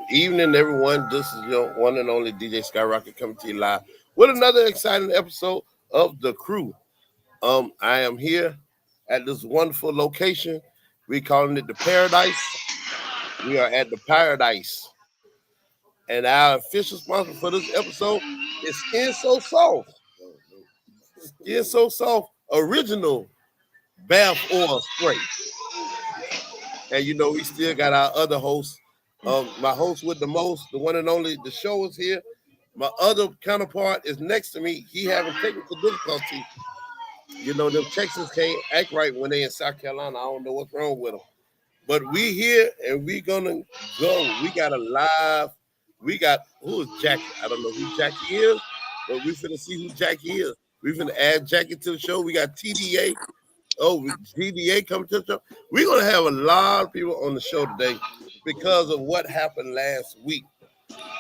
evening, everyone. This is your one and only DJ Skyrocket coming to you live with another exciting episode of The Crew. I am here at this wonderful location. We calling it the Paradise. We are at the Paradise, and our official sponsor for this episode is Skin So Soft. Skin So Soft original bath oil spray. And we still got our other host. My host with the most, the one and only, the show is here. My other counterpart is next to me. He having technical difficulty. Them Texans can't act right when they in South Carolina. I don't know what's wrong with them. But we here and we gonna go. We got a live. We got who is Jackie? I don't know who Jackie is, but we finna see who Jackie is. We finna add Jackie to the show. We got TDA. Oh, GDA coming to the show. We're going to have a lot of people on the show today because of what happened last week.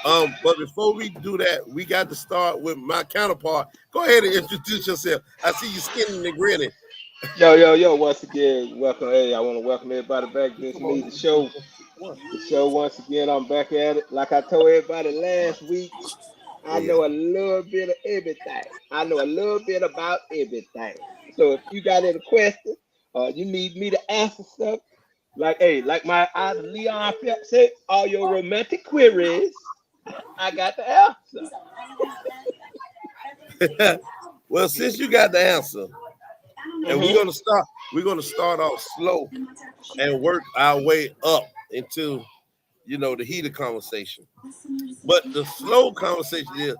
But before we do that, we got to start with my counterpart. Go ahead and introduce yourself. I see you skinning and grinning. Yo. Once again, welcome. Hey, I want to welcome everybody back. This is me, the show. The show, once again, I'm back at it. Like I told everybody last week, I know a little bit of everything. I know a little bit about everything. So if you got any questions or you need me to answer stuff, like my idol Leon Phelps said, all your romantic queries, I got the answer. Well, since you got the answer, and we're gonna start off slow and work our way up into the heated conversation. But the slow conversation is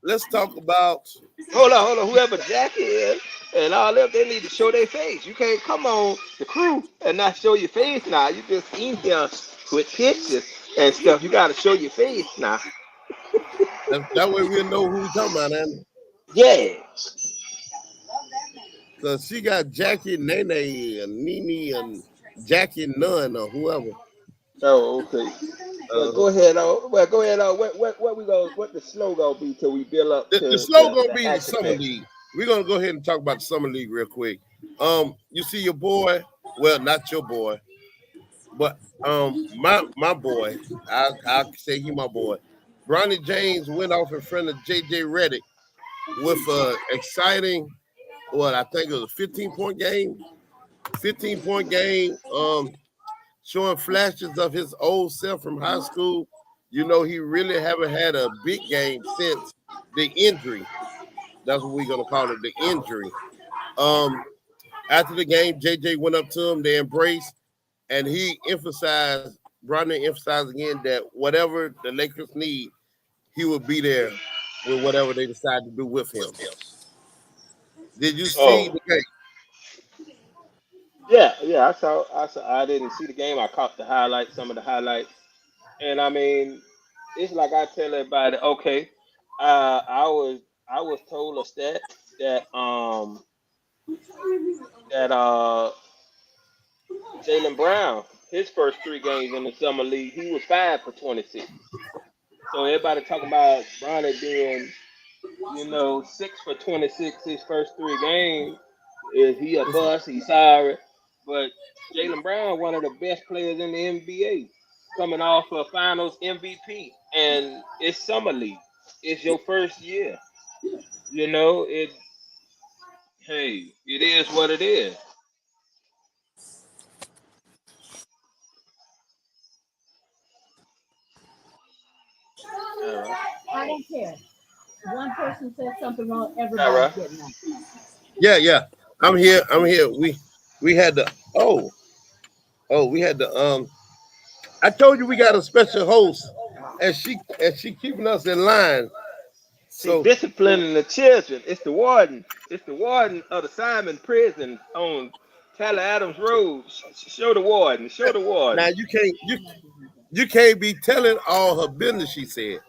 let's talk about. Hold on. Whoever Jackie is and all that, they need to show their face. You can't come on the crew and not show your face now. You just in here with pictures and stuff. You got to show your face now. That way we'll know who we're talking about, Andy. Yeah. Because she got Jackie, Nene, and Nene, and Jackie Nunn, or whoever. Oh, okay. Go ahead. Go ahead. What the slow gonna be till we build up? The slow gonna be the summer league. We're gonna go ahead and talk about the summer league real quick. You see your boy. Well, not your boy, but my boy. I'll say he my boy. Bronny James went off in front of JJ Redick with an exciting. I think it was a 15-point game. 15-point game. Showing flashes of his old self from high school. He really haven't had a big game since the injury. That's what we're going to call it, the injury. After the game, JJ went up to him, they embraced, and Bronny emphasized again that whatever the Lakers need, he would be there with whatever they decide to do with him. Did you see the game? Yeah, I saw. I didn't see the game. I caught some of the highlights, and I mean, it's like I tell everybody. Okay, I was told a stat that Jaylen Brown, his first 3 games in the summer league, he was 5 for 26. So everybody talking about Bronny being, 6 for 26 his first 3 games. Is he a bust? He's sorry. But Jaylen Brown, one of the best players in the NBA, coming off a Finals MVP, and it's summer league. It's your first year. It is what it is. I don't care. One person says something wrong, everybody's getting up. Yeah. I'm here. We had the I told you we got a special host, and she keeping us in line. So disciplining the children. It's the warden. It's the warden of the Simon Prison on Tyler Adams Road. Show the warden. Now you can't be telling all her business. She said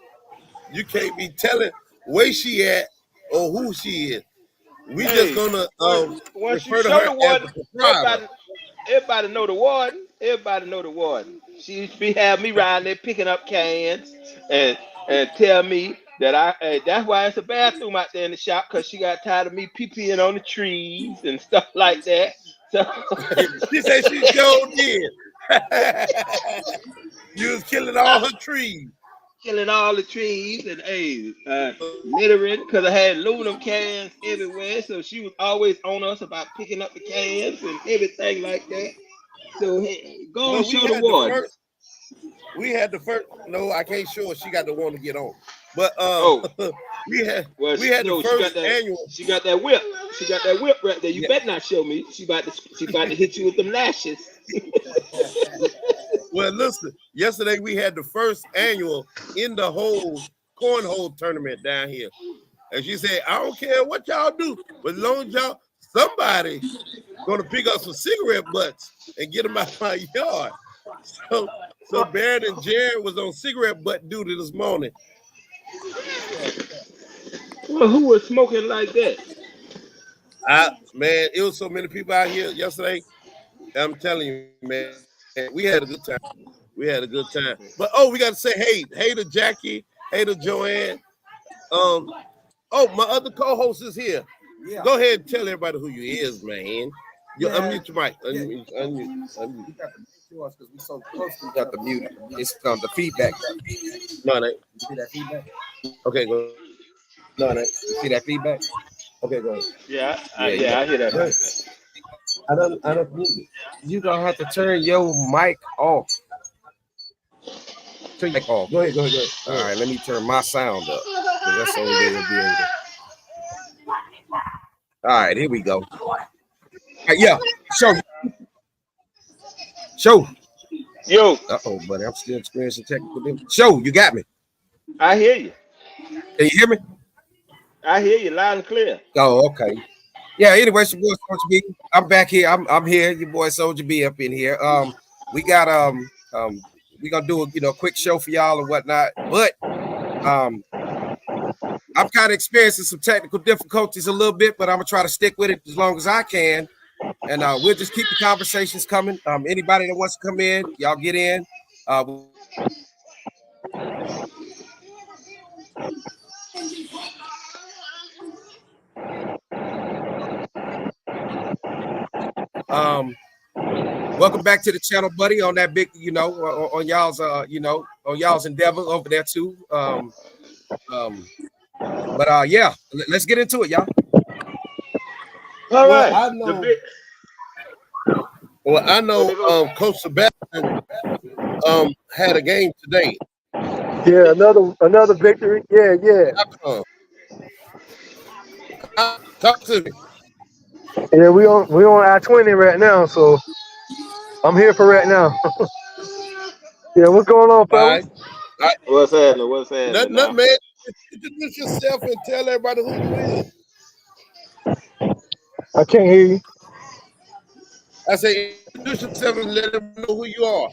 you can't be telling where she at or who she is. We just gonna once you show the warden, everybody know the warden. Everybody know the warden. She be have me riding there picking up cans and tell me that that's why it's a bathroom out there in the shop, because she got tired of me pee-peeing on the trees and stuff like that. So she said she sure did. You was killing all her trees. Killing all the trees and littering because I had aluminum cans everywhere. So she was always on us about picking up the cans and everything like that. So hey, go and show the water. We had the first. No, I can't show her. She got the one to get on. But we had the first annual. She got that whip. She got that whip right there. You better not show me. She about to hit you with them lashes. Well, listen. Yesterday we had the first annual in the whole cornhole tournament down here, and she said, "I don't care what y'all do, but as long as y'all somebody gonna pick up some cigarette butts and get them out of my yard." So Barrett and Jared was on cigarette butt duty this morning. Well, who was smoking like that? Man, it was so many people out here yesterday. I'm telling you, man, we had a good time. But we got to say hey to Jackie, hey to Joanne. My other co-host is here. Yeah. Go ahead and tell everybody who you is, man. Unmute your mic. Unmute. Because we so close, we got the mute. It's the feedback. No, it ain't. You see that feedback? Okay, go. No, it ain't. You see that feedback? Okay, go ahead. Yeah, I hear that. I don't. You don't have to turn your mic off. Turn your mic off. Go ahead. All right, let me turn my sound up. That's the only way we'll be able to. All right, here we go. Yeah, Show. Yo. Uh-oh, buddy. I'm still experiencing technical difficulties. Show, you got me. I hear you. Can you hear me? I hear you loud and clear. Oh, okay. Yeah, anyway, it's your boy Soldier B. I'm back here. I'm here. Your boy Soldier B up in here. We got we gonna do a quick show for y'all and whatnot. But I'm kind of experiencing some technical difficulties a little bit, but I'm gonna try to stick with it as long as I can. And we'll just keep the conversations coming. Anybody that wants to come in, y'all get in. Welcome back to the channel, buddy. On that big, on y'all's, on y'all's endeavor over there too. Yeah, let's get into it, y'all. All right. I know Coach Sebastian had a game today. Yeah, another victory. Yeah. Talk to me. Yeah, we on I-20 right now, so I'm here for right now. Yeah, what's going on, fellas? All right. What's happening? Nothing, man. Introduce yourself and tell everybody who you is. I can't hear you. I say introduce yourself and let them know who you are.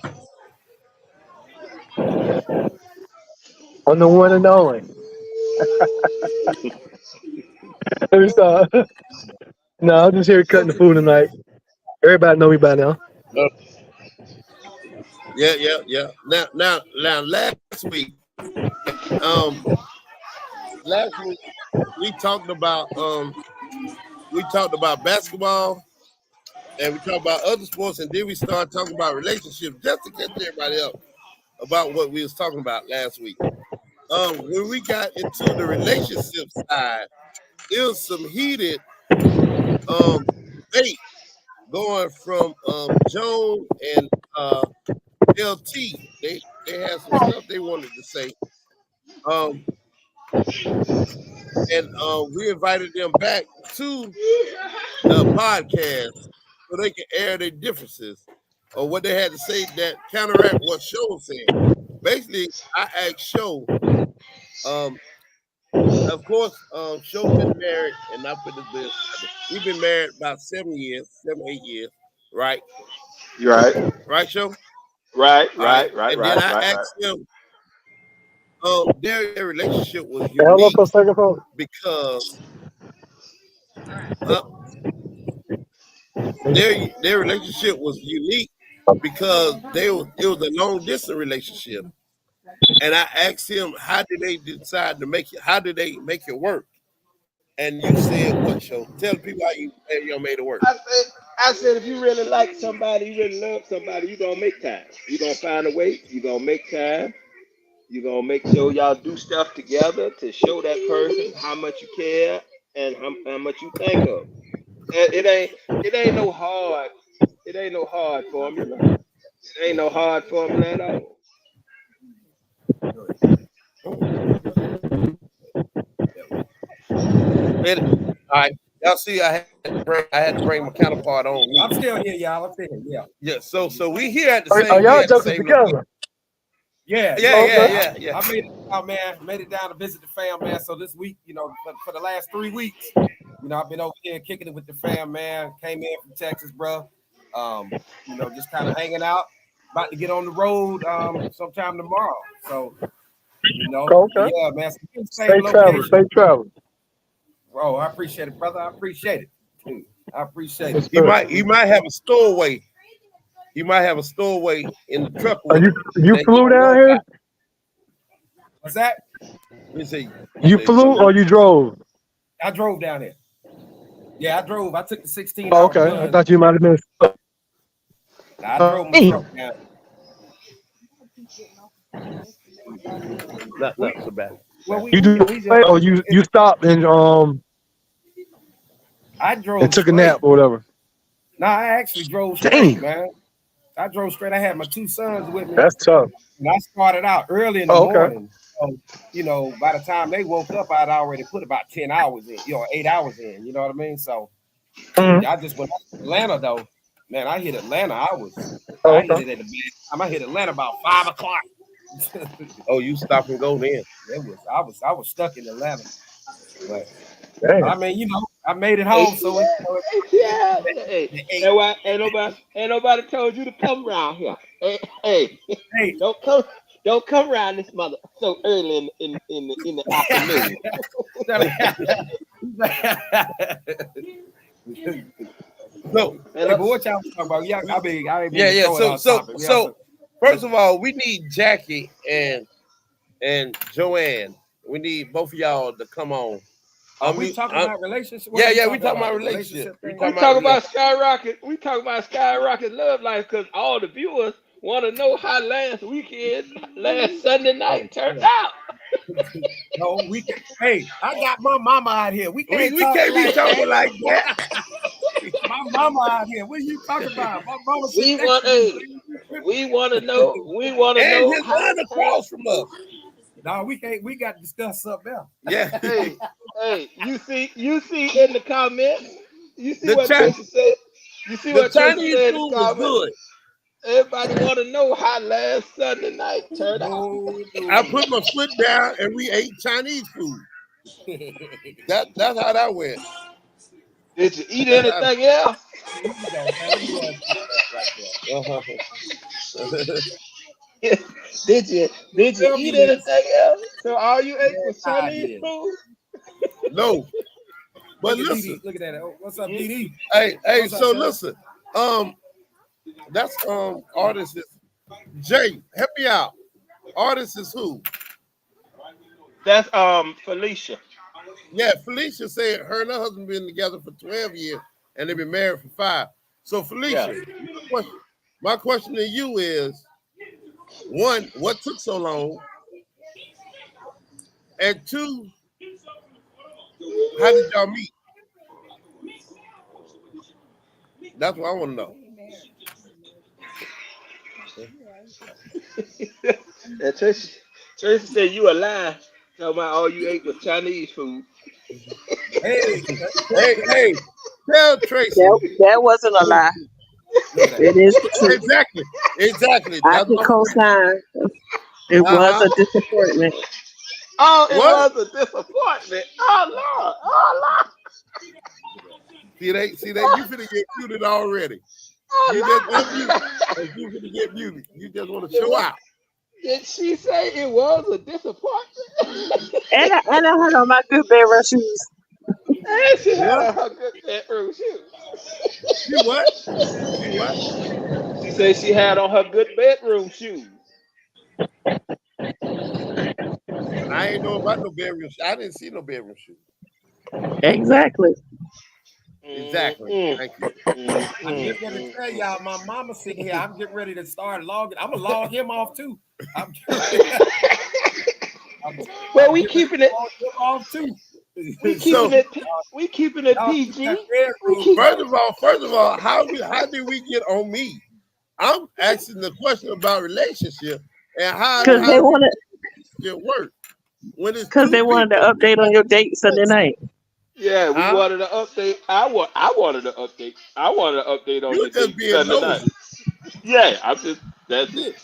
I'm the one and only. Let me stop. No, I'm just here cutting the food tonight. Everybody know me by now. Yeah. Now, last week we talked about basketball and we talked about other sports, and then we started talking about relationships just to catch everybody up about what we was talking about last week. When we got into the relationship side, it was some heated debate going from Joan and LT. They had some stuff they wanted to say. And we invited them back to the podcast so they can air their differences or what they had to say that counteract what Show said. Basically, I asked Show, of course, Show been married, and not for this. We've been married about 7, 8 years, right? You're right. Right, Show? Right. And then I asked him, their relationship was Hello, unique Coach. because their relationship was unique because it was a long distance relationship. And I asked him, how did they decide to make it? How did they make it work? And you said what show? Tell people how you made it work. I said, if you really like somebody, you really love somebody, you gonna make time. You gonna find a way. You gonna make time. You gonna make sure y'all do stuff together to show that person how much you care and how much you think of. It ain't no hard. It ain't no hard formula. It ain't no hard formula at all. All right. Y'all see, I had to bring my counterpart on me. I'm still here, y'all. I'm still here. Yeah. Yeah. So we here at the Are same. y'all we at the jumping same together? location. Yeah. Yeah. I made it out, man. Made it down to visit the fam, man. So this week, for the last 3 weeks, I've been over here kicking it with the fam, man. Came in from Texas, bro. Just kind of hanging out. About to get on the road sometime tomorrow. So, Okay. yeah, man. Stay traveling. Bro, I appreciate it, brother. I appreciate it. I appreciate it. He might have a stowaway. He might have a stowaway in the truck. You flew down here? What's that? You flew or you drove? I drove down here. Yeah, I drove. I took the 16. Oh, okay. I thought you might have been. I drove my truck down. Not so bad. Well, you stopped and I drove and took straight. a nap or whatever. No, I actually drove straight, man. I drove straight. I had my 2 sons with me. That's tough. And I started out early in the morning. So, by the time they woke up, I'd already put about 10 hours in, 8 hours in. You know what I mean? So I just went to Atlanta though. Man, I hit Atlanta. I hit it at the bad time. I hit Atlanta about 5 o'clock. Oh, you stop and go then? I was stuck in Atlanta. But Dang. I mean, I made it home. So Yeah. Hey, ain't nobody told you to come around here. Hey, don't come around this mother so early in the afternoon. No. But what y'all talking about? Yeah. So first of all, we need Jackie and Joanne. We need both of y'all to come on. We talking about relationship? Yeah, we talking about relationship. We talking about Skyrocket. We talking about Skyrocket love life because all the viewers want to know how last Sunday night turned out. No, we can. Hey, I got my mama out here. We can't be talking like that. My mama out here. What are you talking about? My mama. We want to know. We want to know. And his son across from us. No, we can't. We got to discuss something else. Yeah. Hey, you see in the comments. You see what Tracy said. You see what Chinese said food was good. Everybody want to know how last Sunday night turned out. I put my foot down and we ate Chinese food. That's how that went. Did you eat anything else? Did you eat anything else? So all you ate was Chinese food? No. But listen. Look at that. What's up, DD? Hey, so listen. That's artist is Jay. Help me out. Artist is who? That's Felicia. Yeah, Felicia said her and her husband been together for 12 years and they've been married for 5. So Felicia, my question to you is, 1, what took so long? And 2, how did y'all meet? That's what I want to know. And Tracy said you a lie. Talking about all you ate was Chinese food. Hey, tell Tracy. That wasn't a lie. It is the truth. Exactly. I can co-sign. It was a disappointment. Oh, it was a disappointment. Oh Lord. See that? You finna get muted already. You just unmuted. You finna get muted. You just want to show out. Did she say it was a disappointment? and I had on my good bedroom shoes. And she had on her good bedroom shoes. She what? She said she had on her good bedroom shoes. I ain't know about no bedroom shoes. I didn't see no bedroom shoes. Exactly. Exactly. Thank you. I'm just gonna tell y'all, my mama sitting here. I'm getting ready to start logging. I'm gonna log him off too. I'm Well, we keeping it. log him off too. We So- keeping it. We keeping it Y'all keep PG. that red We room. keep- First of all, how did we get on me? I'm asking the question about relationship and how Because they wanted, it work when it's because two they wanted to update on your date Sunday night. Yeah, we Huh? wanted to update. I wanted to update. I wanted to update on You the just date being Sunday night. nosy. Yeah, I'm just. That's it.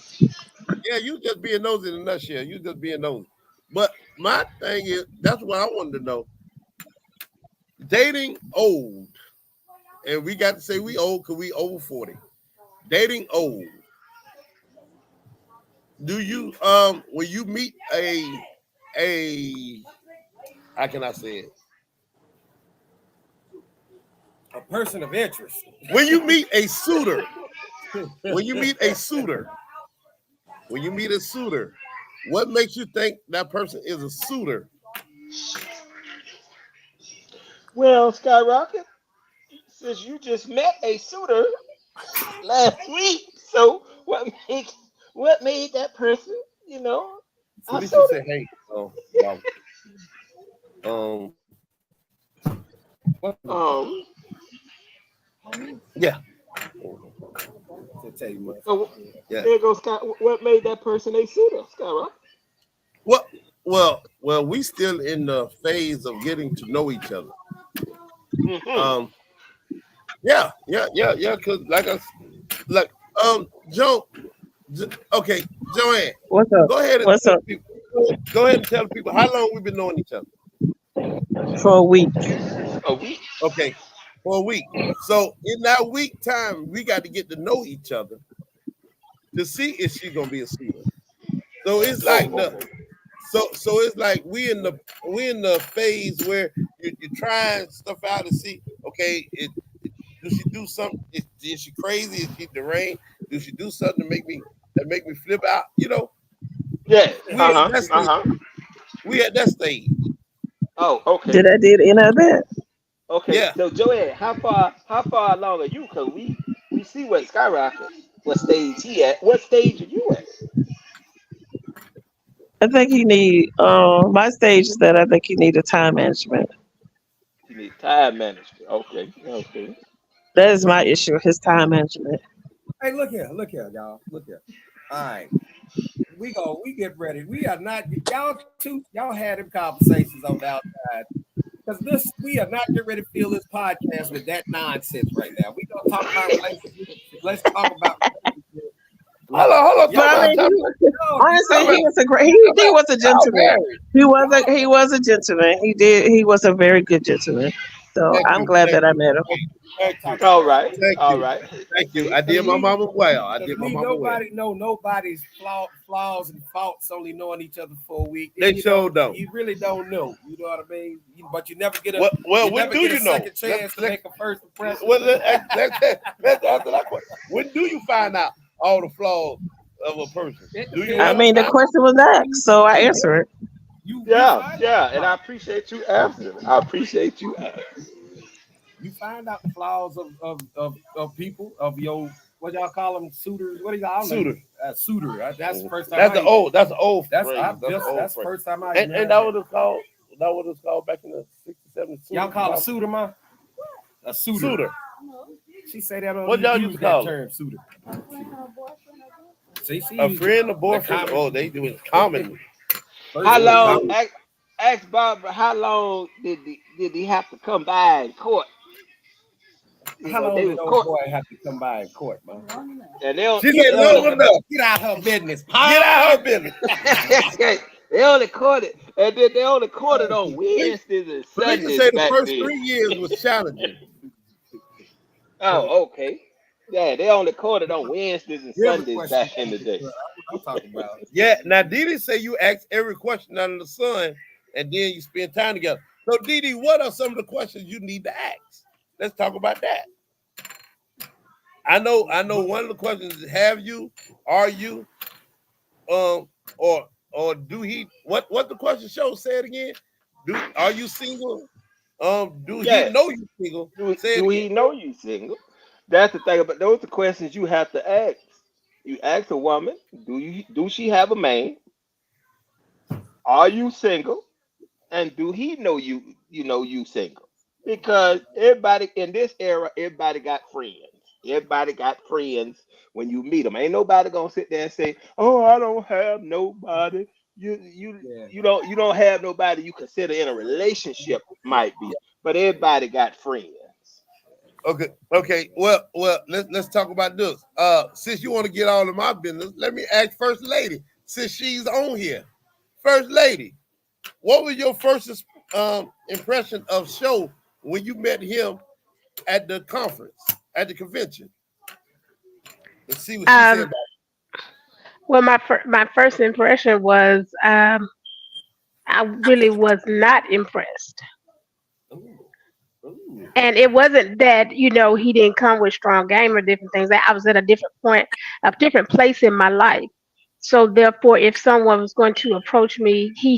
Yeah, you just being nosy in a nutshell. You just being nosy. But my thing is, that's what I wanted to know. Dating old, and we got to say we old because we over 40. Dating old. Do you when you meet a how can I say it? A person of interest. When you meet a suitor, when you meet a suitor, what makes you think that person is a suitor? Well, Skyrocket, since you just met a suitor last week, so what made that person, So a did you suitor? say, hey, wow, Um. yeah, To tell you much. So yeah. there goes Sky. What made that person a suitor, Skyrocket? Well, we still in the phase of getting to know each other. Mm-hmm. Yeah. Cause Joe, okay, Joanne, What's up? go ahead and What's tell up? people. Go ahead and tell people how long we've been knowing each other. For a week. A week. Okay, for a week. So in that week time, we got to get to know each other to see if she's gonna be a suitor. So it's like so it's like we in the phase where you're trying stuff out to see. Okay, does she do something? Is she crazy? Is she deranged? Does she do something that make me flip out? Yeah. We Uh at huh. that Uh stage. huh. We at that stage. Oh, okay. Did I did any of that? Okay. Yeah. So Joanne, how far along are you? Cause we see what Skyrocket, what stage he at. What stage are you at? I think you need my stage is that I think you need a time management. You need time management. Okay. Okay. That is my issue, his time management. Hey, look here, y'all. Look here. All right. We get ready. We are not y'all had them conversations on the outside. Because we are not getting ready to fill this podcast with that nonsense right now. We gonna talk about relationships. Let's talk about relationships. Hold on. But I mean, honestly, he was a great. He was a gentleman. He was a gentleman. He was a very good gentleman. So I'm glad that I met him. All right. Thank All you. right. Thank you. I did my mama well. I did my Me, mama well. nobody know nobody's flaws and faults. Only knowing each other for a week. They sure don't. You really don't know. You know what I mean? But you never get a When never do get you a know? second chance to make a first impression. Well, let's answer that question. When do you find out all the flaws of a person? Do you? I mean, the question was asked, so I answered it. Yeah. And I appreciate you answering. I appreciate you answering. You find out the flaws of people, of your, what y'all call them, suitors. What do y'all Suitor. Suitor. That's the first time. That's the old. That's the old. That's phrase. that's the first time I. And that was called. That was called back in the 60s, 70s. Y'all call a suitor, man? A suitor. Suitor. She say that on What y'all used to call term, suitor. See, a friend, a boyfriend. Oh, they do it common. How long? Ask Barbara. How long did he have to come by in court? How long did old boy have to come by in court, man? And they don't. She said long enough. Get out her business. Get out her business. They only courted, and then they only courted on Wednesdays and So they can Sundays. say the back first then. 3 years was challenging. Oh, okay. Yeah, they only courted on Wednesdays and Sundays back in the day. I'm talking about. Yeah. Now, Didi say you ask every question under the sun, and then you spend time together. So, Didi, what are some of the questions you need to ask? Let's talk about that. I know. One of the questions is: have you? Are you? Or do he? What the question show? Say it again. Are you single? Do he Yes. know you single? Do, Say it do again. he know you single? That's the thing. But those are the questions you have to ask. You ask a woman, do she have a man? Are you single? And do he know you single? Because everybody in this era, everybody got friends. Everybody got friends when you meet them. Ain't nobody gonna sit there and say, "Oh, I don't have nobody." Yeah. You don't have nobody you consider in a relationship might be, but everybody got friends. Okay. Well, let's talk about this. Since you want to get all of my business, let me ask First Lady, since she's on here. First Lady, what was your first impression of Show when you met him at the conference, at the convention? Let's see what she said Um, about well, my first impression was I really was not impressed, it. Ooh. and it wasn't that he didn't come with strong game or different things. I was at a different point, a different place in my life. So therefore, if someone was going to approach me, he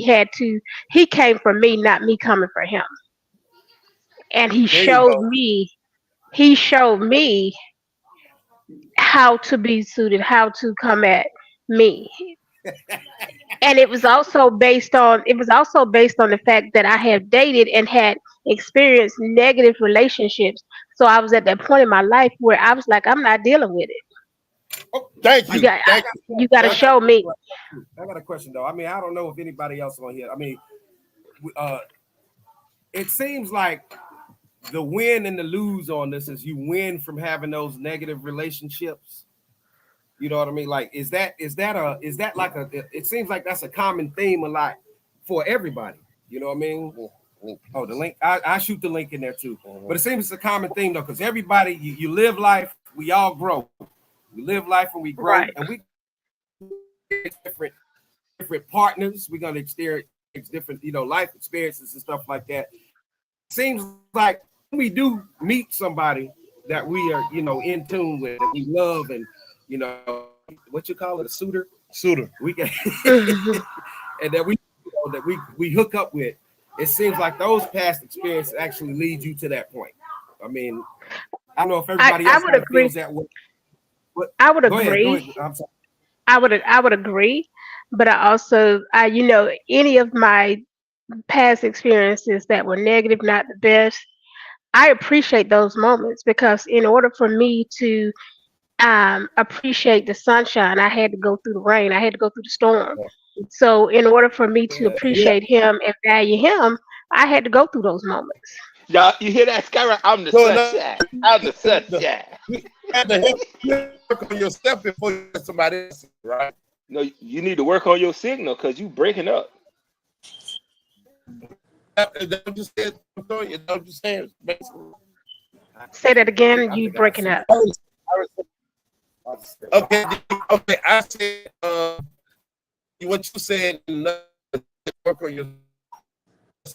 came for me, not me coming for him, and There you go. he showed me how to be suited, how to come at me. And it was also based on the fact that I had dated and had experienced negative relationships. So I was at that point in my life where I was like, I'm not dealing with it. Oh, thank You you. got Thank you got to you. show me. I got a question though. I mean, I don't know if anybody else on here. I mean, uh, it seems like the win and the lose on this is you win from having those negative relationships. You know what I mean? Like, is that like it seems like that's a common theme a lot for everybody. You know what I mean? Oh, the link. I shoot the link in there too. But it seems it's a common theme though, because everybody, you live life, we all grow. We live life and we grow, Right. and we different partners. We're gonna experience different, life experiences and stuff like that. Seems like when we do meet somebody that we are, in tune with, that we love, and what you call it, a suitor. We can, Mhm. and that we hook up with. It seems like those past experiences actually lead you to that point. I mean, I don't know if everybody I else would kind of agree. feels that way. But I would go ahead. agree. I'm sorry. I would agree. But any of my past experiences that were negative, not the best, I appreciate those moments because in order for me to appreciate the sunshine, I had to go through the rain. I had to go through the storm. So in order for me to Yeah. appreciate him and value him, I had to go through those moments. Y'all, you hear that, Skyra? I'm the So enough, sunshine. I'm the sunshine. you have to work on yourself before you let somebody else, right? No, you need to work on your signal because you breaking up. Is that what you said? Is that what you saying? Basically. Say that again. I You think I breaking see. up. Okay. Okay. I said what you said. Work on your.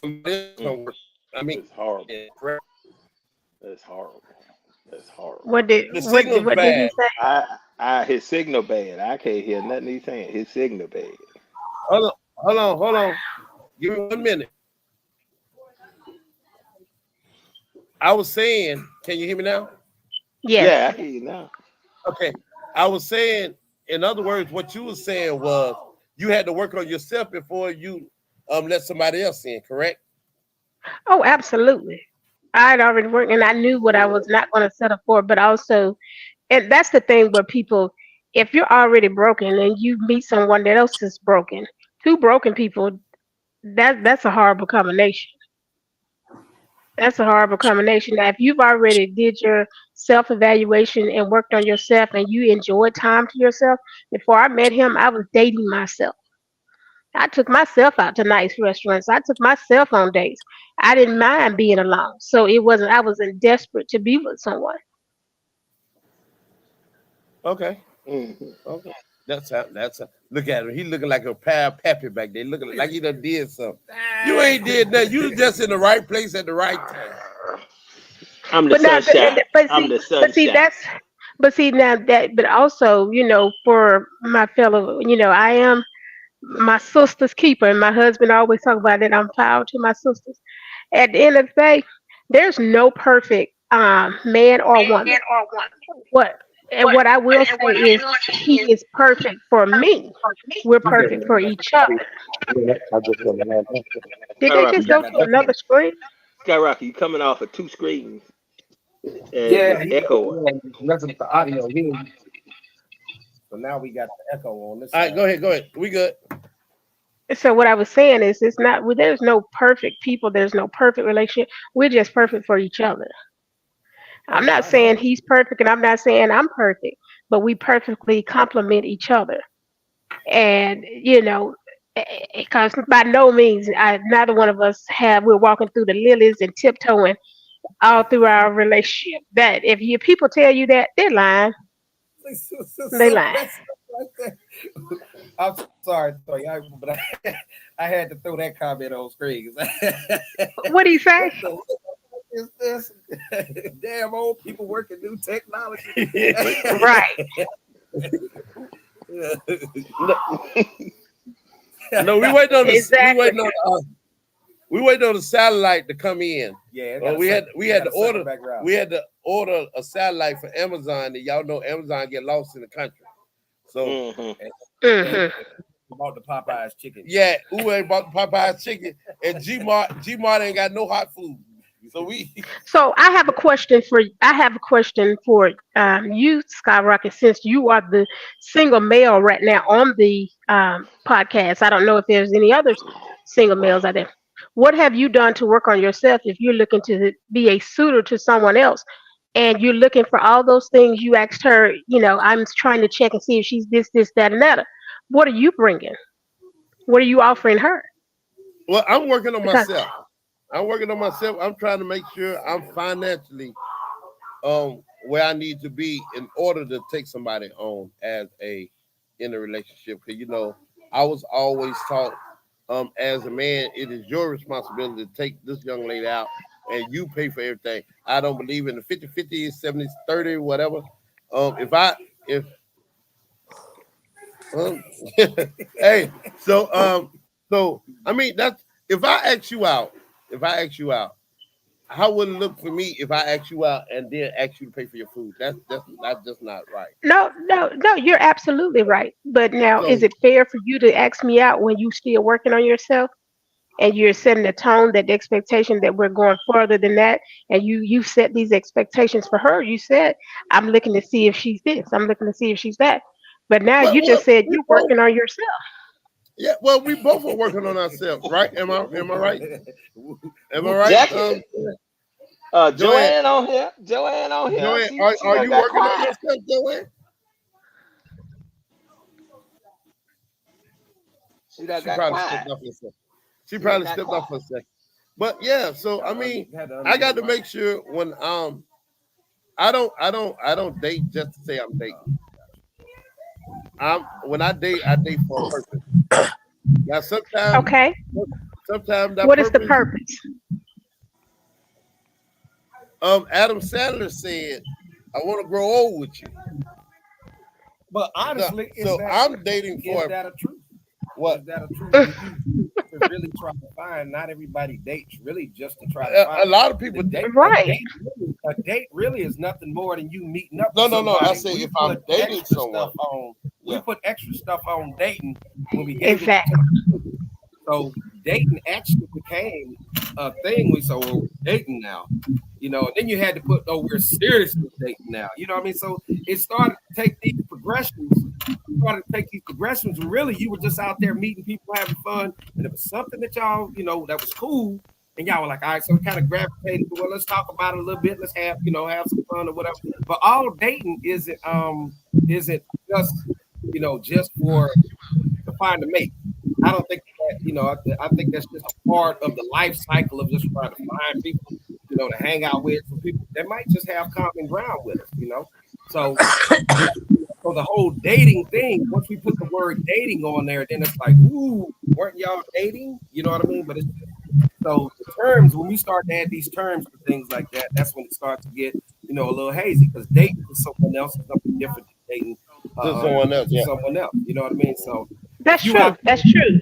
I mean, It's horrible. yeah, That's horrible. That's horrible. What did the what signal's what did he bad. say? His signal bad. I can't hear nothing he's saying. His signal bad. Hold on. Give me 1 minute. I was saying, can you hear me now? Yes. Yeah, I hear you now. Okay. I was saying, in other words, what you were saying was you had to work on yourself before you let somebody else in, correct? Oh, absolutely. I had already worked and I knew what I was not going to settle for, but also, and that's the thing where people, if you're already broken and you meet someone that else is broken, two broken people, that's a horrible combination. That's a horrible combination. Now, if you've already did your self evaluation and worked on yourself and you enjoyed time to yourself, before I met him, I was dating myself. I took myself out to nice restaurants. I took myself on dates. I didn't mind being alone. So I wasn't desperate to be with someone. Okay. Mhm. Okay. That's how look at him. He looking like a pal pappy back there, looking like he done did something. You ain't did nothing. You just in the right place at the right time. I'm the But now, sunshine. I'm the but see, sunshine. but also, for my fellow, I am my sister's keeper, and my husband always talk about that I'm proud to my sisters. At the end of the day, there's no perfect man or woman. What and what I will say is he is perfect for me. We're perfect for each other. Did they just go to another screen? Skyrocket, you coming off of 2 screens and Yeah, it's echoing. messing with the audio here. So now we got the echo on this. All right, go ahead. We good. So what I was saying is, it's not. There's no perfect people. There's no perfect relationship. We're just perfect for each other. I'm not saying he's perfect, and I'm not saying I'm perfect, but we perfectly complement each other. And because by no means, neither one of us we're walking through the lilies and tiptoeing all through our relationship. That if your people tell you that, they're lying. They lying. I'm sorry, but I had to throw that comment on screen. What do you say? Is this damn old people working new technology? Right. No, we waiting on the Exactly. we waiting on the satellite to come in. Yeah, we had to order a satellite for Amazon, and y'all know Amazon get lost in the country. So about the Popeyes chicken. yeah, Uwe ain't bought the Popeyes chicken, and G-Mart ain't got no hot food. So I have a question for you, Skyrocket. Since you are the single male right now on the podcast, I don't know if there's any other single males out there. What have you done to work on yourself if you're looking to be a suitor to someone else, and you're looking for all those things you asked her? I'm trying to check and see if she's this, that, and that. What are you bringing? What are you offering her? Well, I'm working on myself. I'm trying to make sure I'm financially where I need to be in order to take somebody on in a relationship. Because I was always taught as a man, it is your responsibility to take this young lady out and you pay for everything. I don't believe in the 50-50, 70-30, whatever. Hey, so I mean that's if I ask you out, how would it look for me if I ask you out and then ask you to pay for your food? That's just not right. No, you're absolutely right. But now, is it fair for you to ask me out when you still working on yourself and you're setting the tone, that the expectation that we're going further than that, and you set these expectations for her? You said, I'm looking to see if she's this, I'm looking to see if she's that. But now you just said you're working on yourself. Yeah, well, we both are working on ourselves, right? Am I right? Am I right? Joanne on here. Joanne, are you working on yourself, Joanne? She probably stepped off for a second. But yeah, so I mean, I got to make sure when I don't date just to say I'm dating. When I date for a purpose. Now sometimes What is the purpose? Adam Sandler said, "I want to grow old with you." But honestly, I'm dating for. Is that a truth? What? Is that a truth? To really try to find. Not everybody dates really just to try to find. A lot of people date. Right. A date really is nothing more than you meeting up. No. I say if I'm dating someone, we put extra stuff on dating when we get exactly. So dating actually became a thing. We said, well, we're dating now, and then you had to put, we're seriously dating now. You know what I mean? So it started to take these progressions. And really you were just out there meeting people, having fun. And it was something that y'all, that was cool. And y'all were like, all right, so we kind of gravitated to, well, let's talk about it a little bit. Let's have some fun or whatever. But all dating isn't just, just for to find a mate. I don't think that, I think that's just a part of the life cycle of just trying to find people, to hang out with, some people that might just have common ground with us, So, so the whole dating thing, once we put the word dating on there, then it's like, ooh, weren't y'all dating? You know what I mean? But so the terms, when we start to add these terms for things like that, that's when it starts to get, a little hazy, because dating for someone else is something different than dating someone else. Yeah. Someone else. You know what I mean? So that's true. That's true.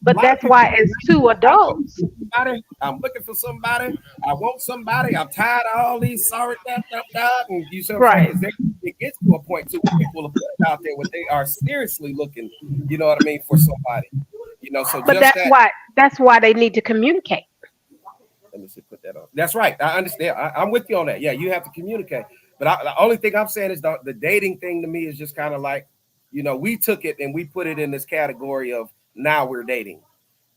But that's why, as two adults, somebody. I'm looking for somebody. I want somebody. I'm tired of all these sorry and you see what I'm saying? Because it gets to a point too where people will put it out there when they are seriously looking, you know what I mean, for somebody. You know, so But just that's why they need to communicate. let me see, put that on. That's right. I understand. I'm with you on that. Yeah, you have to communicate. But the only thing I'm saying is the dating thing to me is just kind of like, you know, we took it and we put it in this category of now we're dating.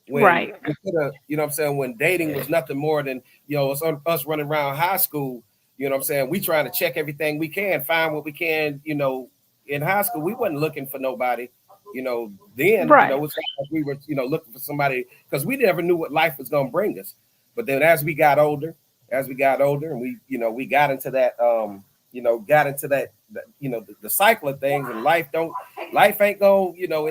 When Right. you know what I'm saying? When dating was nothing more than, you know, us running around high school, you know what I'm saying? We trying to check everything we can, find what we can, you know, in high school, we wasn't looking for nobody, you know, then, Right. you know, it's like we were, you know, looking for somebody because we never knew what life was going to bring us. But then as we got older and we, you know, we got into that, you know, you know, the cycle of things and life ain't going, you know,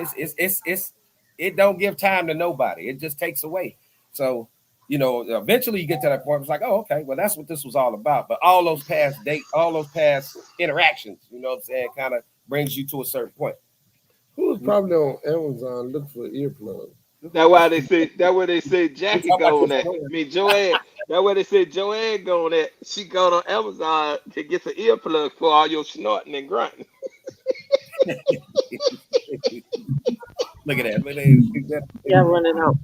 it don't give time to nobody. It just takes away. So, you know, eventually you get to that point. It's like, oh, okay, well, that's what this was all about. But all those past interactions, you know what I'm saying, kind of brings you to a certain point. Who's probably on Amazon looking for earplugs? That's why they say Jackie going at. I mean Joanne. That's why they say Joanne going at. She go on Amazon to get some earplugs for all your snorting and grunting. Look at that. Yeah, running out.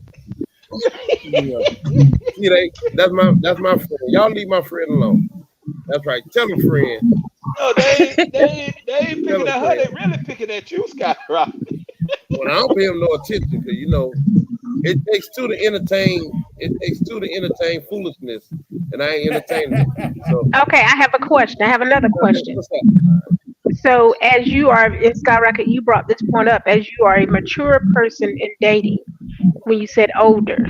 Yeah. See, that's my friend. Y'all leave my friend alone. That's right. Tell him, friend. No, they ain't picking at her. They really picking at you, Scott Rock. Well, I don't pay him no attention because you know it takes two to entertain. It takes two to entertain foolishness, and I ain't entertaining it. So, Okay, I have a question. I have another question. what's up? So, as you are in Skyrocket, you brought this point up. As you are a mature person in dating, when you said older,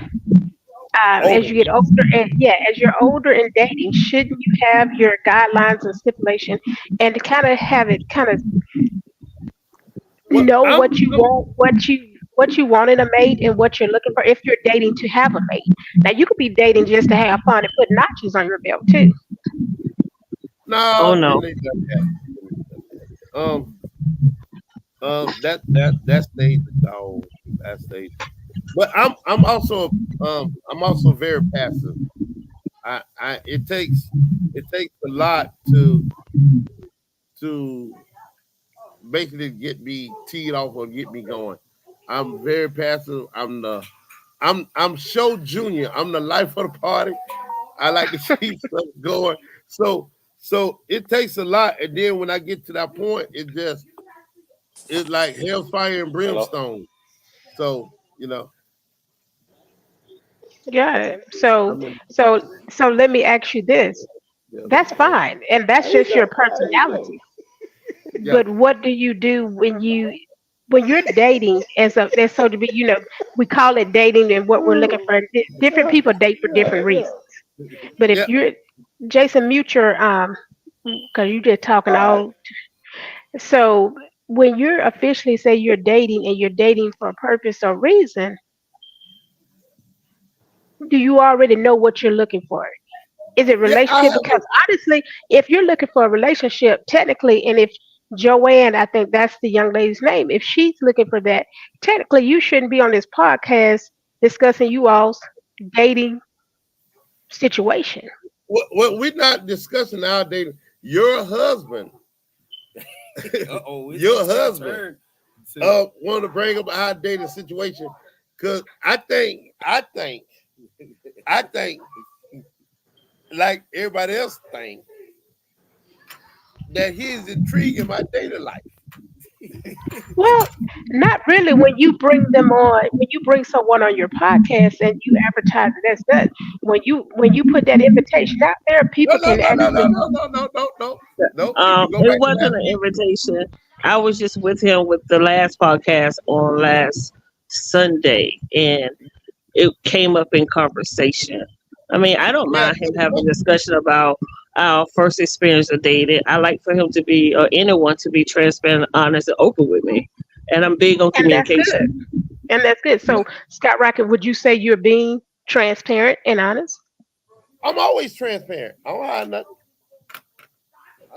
as you get older, and as you're older in dating, shouldn't you have your guidelines and stipulation, and to kind of have it kind of Well, know what you want, what you want in a mate, and what you're looking for if you're dating to have a mate. Now, you could be dating just to have fun and put notches on your belt too. No. Oh, no. That stays the dog. That stays. But I'm also very passive. It takes a lot to basically get me teed off or get me going. I'm very passive. I'm show junior. I'm the life of the party. I like to keep stuff going. So it takes a lot. And then when I get to that point, it's like hellfire and brimstone. So, you know. Got it. So let me ask you this. Yeah. That's fine, and that's just your personality. Yeah. But what do you do when you're dating as so to be, you know, we call it dating and what we're looking for. Different people date for different reasons. But if Yeah. you're Jason, mute your because you just talking all. So when you're officially say you're dating and you're dating for a purpose or reason, do you already know what you're looking for? Is it Yeah, I relationship? have Because honestly, if you're looking for a relationship, technically, and if Joanne, I think that's the young lady's name, if she's looking for that, technically you shouldn't be on this podcast discussing you all's dating situation. well, we're not discussing our dating. Your husband, your husband, want to bring up our dating situation because I think, like everybody else think that he's intrigued in my dating life. Well, not really. When you bring them on, when you bring someone on your podcast and you advertise it as that, when you put that invitation out there, No, people no, can no, no, no, actually. no, no, no, no, no, no. If you go It back to wasn't last an week, invitation. I was just with him with the last podcast on last Sunday, and it came up in conversation. I mean, I don't yeah, mind him having a discussion about our first experience of dating. I like for him to be, or anyone to be transparent, honest, and open with me. And I'm big on And that's communication. good. And that's good. So, Scott Rocket, would you say you're being transparent and honest? I'm always transparent. I don't hide nothing.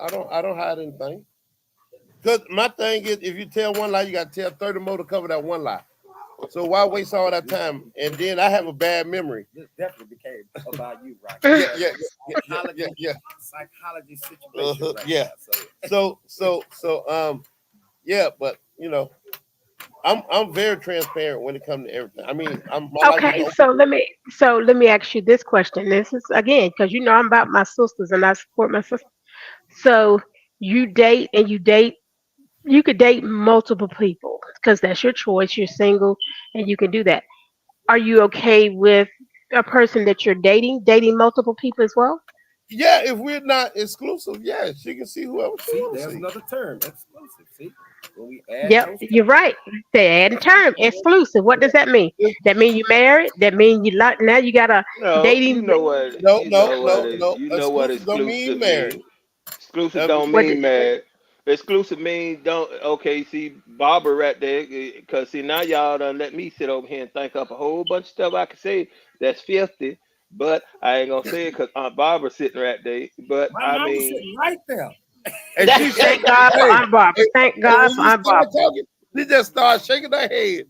I don't hide anything. Because my thing is, if you tell one lie, you got to tell 30 more to cover that one lie. So why waste all that time? And then I have a bad memory. This definitely became about you, right? Psychology situation. Right Yeah. now, Yeah, but you know, I'm very transparent when it comes to everything. I mean, my life Okay, is so let me ask you this question. This is again because you know I'm about my sisters and I support my sisters. So you date and you date. You could date multiple people because that's your choice. You're single and you can do that. Are you okay with a person that you're dating multiple people as well? yeah, if we're not exclusive, yeah, she can see whoever she see, wants to there's see. another term, exclusive. See, when we add Yep, those you're right. They add a term, exclusive. What does that mean? That mean you married? That mean you like now you got a No, you dating? know what, No, you no, know what no, is, no. you know what Exclusive don't mean exclusive married. mean. Exclusive Um, don't What? mean married. Exclusive mean don't. Okay, see Barbara right there, cause see now y'all done let me sit over here and think up a whole bunch of stuff I could say that's filthy, but I ain't gonna say it cause Aunt Barbara's sitting right there. But My I mama's mean, sitting right there. and she said, Thank God for hey, Aunt Barbara. hey, Thank and God when for you Aunt start Barbara. talking, they just start shaking their head.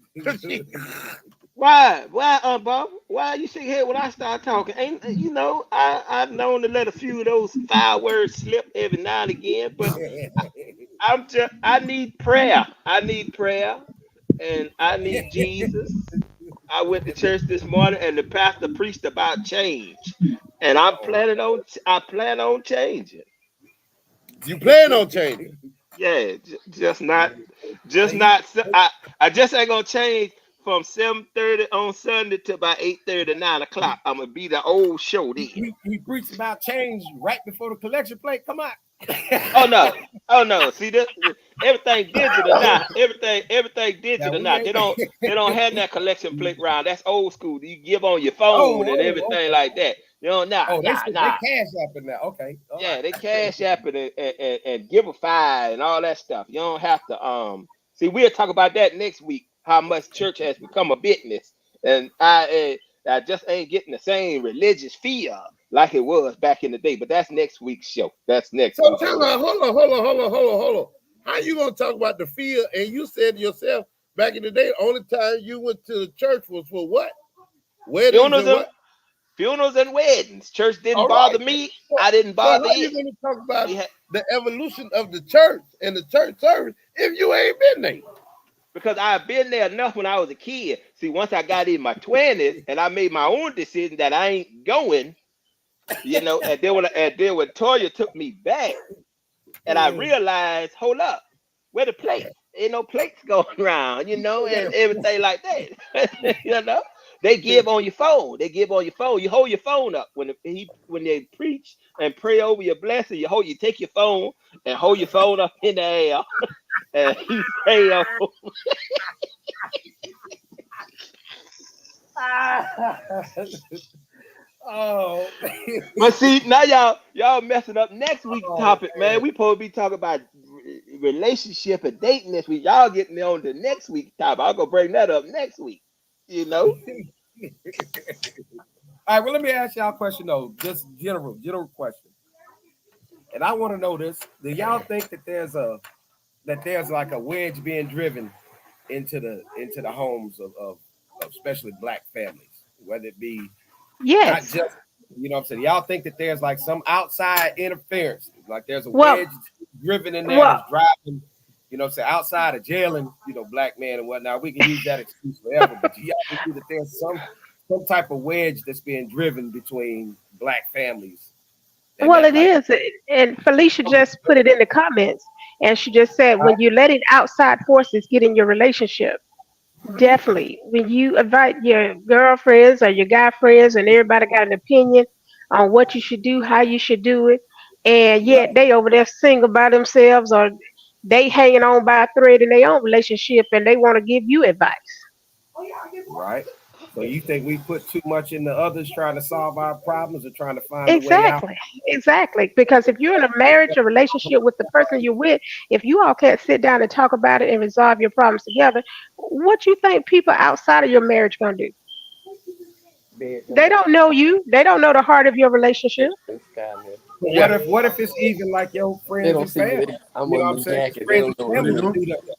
why, Aunt Barbara? Why you sit here when I start talking? Ain't you know I've known to let a few of those foul words slip every now and again, but I need prayer. I need prayer and I need Jesus. I went to church this morning and the pastor preached about change. And I plan on changing. You plan on changing. Yeah, just not Now just you, not I just ain't gonna change from 7:30 on Sunday to about 8:30, 9 o'clock. I'm gonna be the old show then. we preached about change right before the collection plate come out. Oh no. Oh no. See this everything digital now. Everything Now digital we now. ain't. They don't have that collection plate round. That's old school. You give on your phone and everything Okay. like that. You know, Oh, they nah. cash up in there. Okay, all Yeah, right. they cash app it and give a five and all that stuff. You don't have to see we'll talk about that next week, how much church has become a business. And I just ain't getting the same religious feel like it was back in the day. But that's next week's show. That's next So week's tell show. me, hold on. How you gonna talk about the fear? And you said yourself back in the day, the only time you went to the church was for what? Weddings Funerals and and what? funerals and weddings. Church didn't All bother right. me. So, I didn't so bother how you it. gonna talk about We had the evolution of the church and the church service if you ain't been there? because I've been there enough when I was a kid. See, once I got in my 20s and I made my own decision that I ain't going, you know, and then when Toya took me back and I realized, hold up, where the plates? Ain't no plates going around, you know, and everything like that. You know, they give on your phone. They give on your phone. You hold your phone up when they preach and pray over your blessing. You take your phone and hold your phone up in the air and you pray on. Oh, But see, now y'all messing up next week's oh topic, man. We supposed to be talking about relationship and dating this week. Y'all getting me on the next week's topic. I'll go bring that up next week. You know? man. All right, well, let me ask y'all a question though, just general question. And I want to know this: do y'all think that there's like a wedge being driven into the homes of especially black families, whether it be not Yes. just what I'm saying. Y'all think that there's like some outside interference, like there's a Well, wedge driven in there well, that's driving, what I'm saying, outside of jailing, black men and whatnot. We can use that excuse forever, but y'all think that there's some type of wedge that's being driven between black families and well, that it like is. And Felicia just put it in the comments, and she just said when you letting outside forces get in your relationship, definitely. When you invite your girlfriends or your guy friends, and everybody got an opinion on what you should do, how you should do it, and yet they over there single by themselves, or they hanging on by a thread in their own relationship, and they want to give you advice. right? So you think we put too much into others trying to solve our problems or trying to find a way out? Exactly, exactly. Because if you're in a marriage or relationship with the person you're with, if you all can't sit down and talk about it and resolve your problems together, what you think people outside of your marriage gonna do? They don't know you. They don't know the heart of your relationship. Yeah. What if it's even like your friends and family? You know what I'm saying? 'Cause friends and family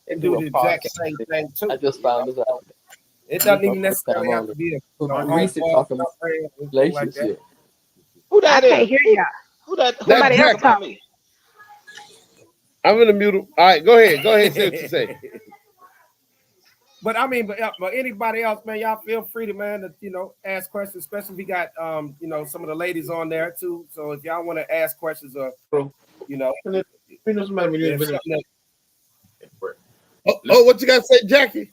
can do the exact same thing too. It doesn't even necessarily have to be a home talking relationship. Who that I is? can't hear y'all. Who that? Somebody else Jack. talk. Me? I'm in the mute. All right, go ahead. Go ahead. Say what you say. But I mean, but anybody else, man, y'all feel free to, man, to, ask questions, especially if we got some of the ladies on there too. So if y'all want to ask questions or what you got to say, Jackie?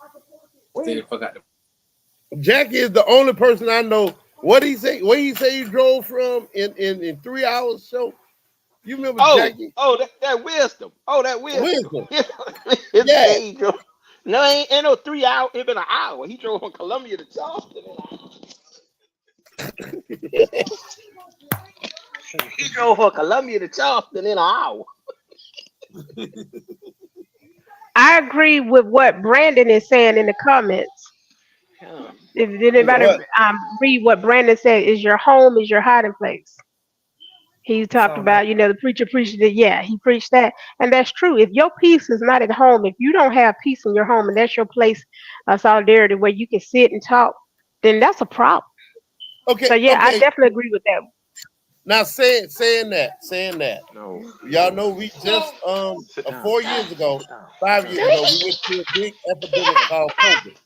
Jackie is the only person I know. What he say? Where he say he drove from in 3 hours? So you remember Jackie? Oh, that wisdom. Oh, that wisdom. Yeah. No, ain't no 3 hours. It been an hour. He drove from Columbia to Charleston. He drove from Columbia to Charleston in an hour. I agree with what Brandon is saying in the comments. Did anybody read what Brandon said? Is your home is your hiding place? He talked about, the preacher preached it. Yeah, he preached that. And that's true. If your peace is not at home, if you don't have peace in your home and that's your place of solidarity where you can sit and talk, then that's a problem. Okay. So yeah, I definitely agree with that. Now saying that. No. Y'all know we just 4 years ago, 5 years ago, we went through a big epidemic called COVID.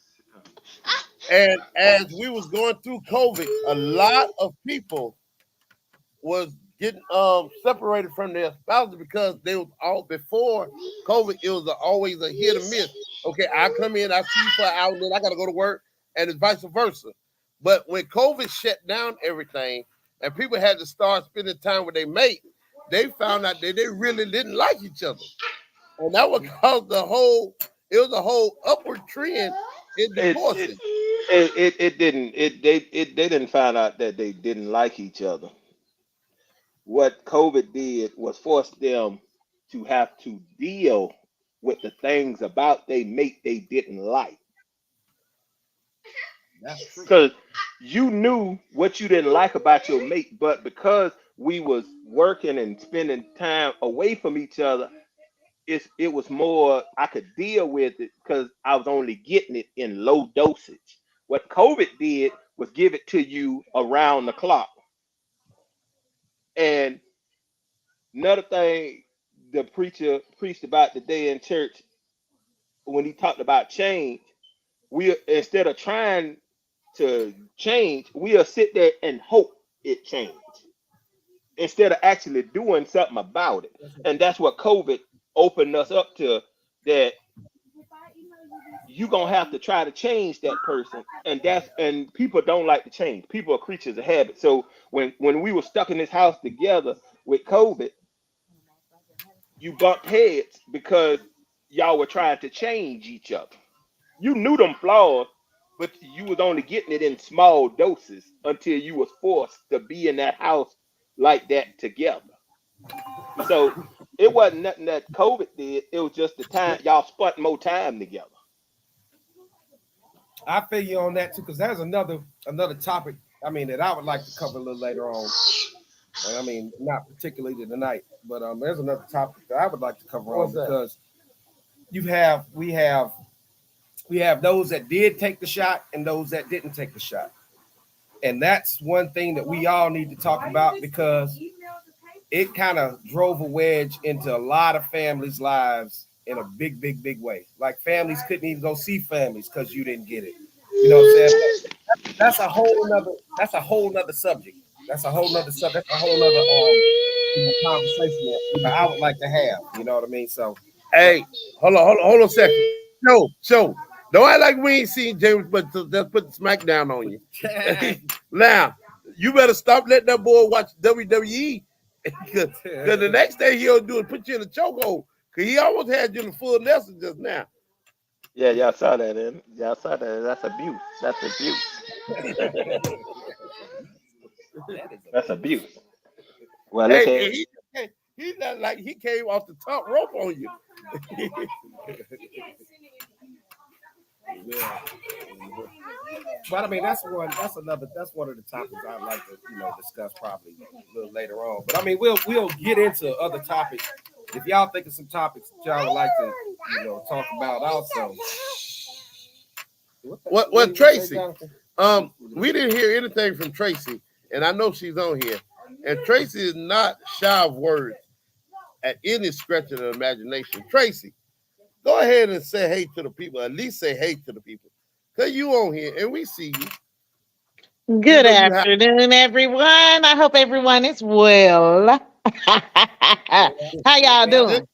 And as we was going through COVID, a lot of people was getting separated from their spouses because they was all before COVID. It was always a hit or miss. Okay, I come in, I see you for an hour, then I got to go to work, and it's vice versa. But when COVID shut down everything, and people had to start spending time with their mate, they found out that they really didn't like each other, and that would cause it was a whole upward trend in divorces. They didn't find out that they didn't like each other. What COVID did was force them to have to deal with the things about they mate they didn't like. That's true. Because you knew what you didn't like about your mate, but because we was working and spending time away from each other, it was more I could deal with it because I was only getting it in low dosage. What COVID did was give it to you around the clock. And another thing the preacher preached about today in church when he talked about change, we instead of trying to change, we'll sit there and hope it change instead of actually doing something about it. And that's what COVID opened us up to, that you're gonna have to try to change that person. And people don't like to change. People are creatures of habit. So when we were stuck in this house together with COVID, you bumped heads because y'all were trying to change each other. You knew them flaws, but you was only getting it in small doses until you was forced to be in that house like that together. So it wasn't nothing that COVID did. It was just the time y'all spent more time together. I feel you on that too, because there's another topic, that I would like to cover a little later on. Not particularly tonight, but there's another topic that I would like to cover on, because we have those that did take the shot and those that didn't take the shot. And that's one thing that we all need to talk about, because it kind of drove a wedge into a lot of families' lives in a big, big, big way. Like families couldn't even go see families because you didn't get it. You know what I'm saying? That's a whole nother subject. That's a whole nother subject. That's a whole nother conversation that I would like to have. You know what I mean? So, hey, hold on a second. Show. Don't act like we ain't seen James, but just put the smack down on you. Now, you better stop letting that boy watch WWE, because the next thing he'll do is put you in a chokehold, because he almost had you in the full Nelson just now. Yeah, y'all saw that, and y'all saw that. That's abuse. That's abuse. Well, hey, he's not like he came off the top rope on you. Yeah. But that's one of the topics I'd like to discuss probably a little later on. But we'll get into other topics. If y'all think of some topics that y'all would like to talk about also, What Tracy? We didn't hear anything from Tracy, and I know she's on here. And Tracy is not shy of words at any stretch of the imagination. Tracy, go ahead and say hey to the people. At least say hey to the people. Because you on here and we see you. Good afternoon, everyone. I hope everyone is well. How y'all doing?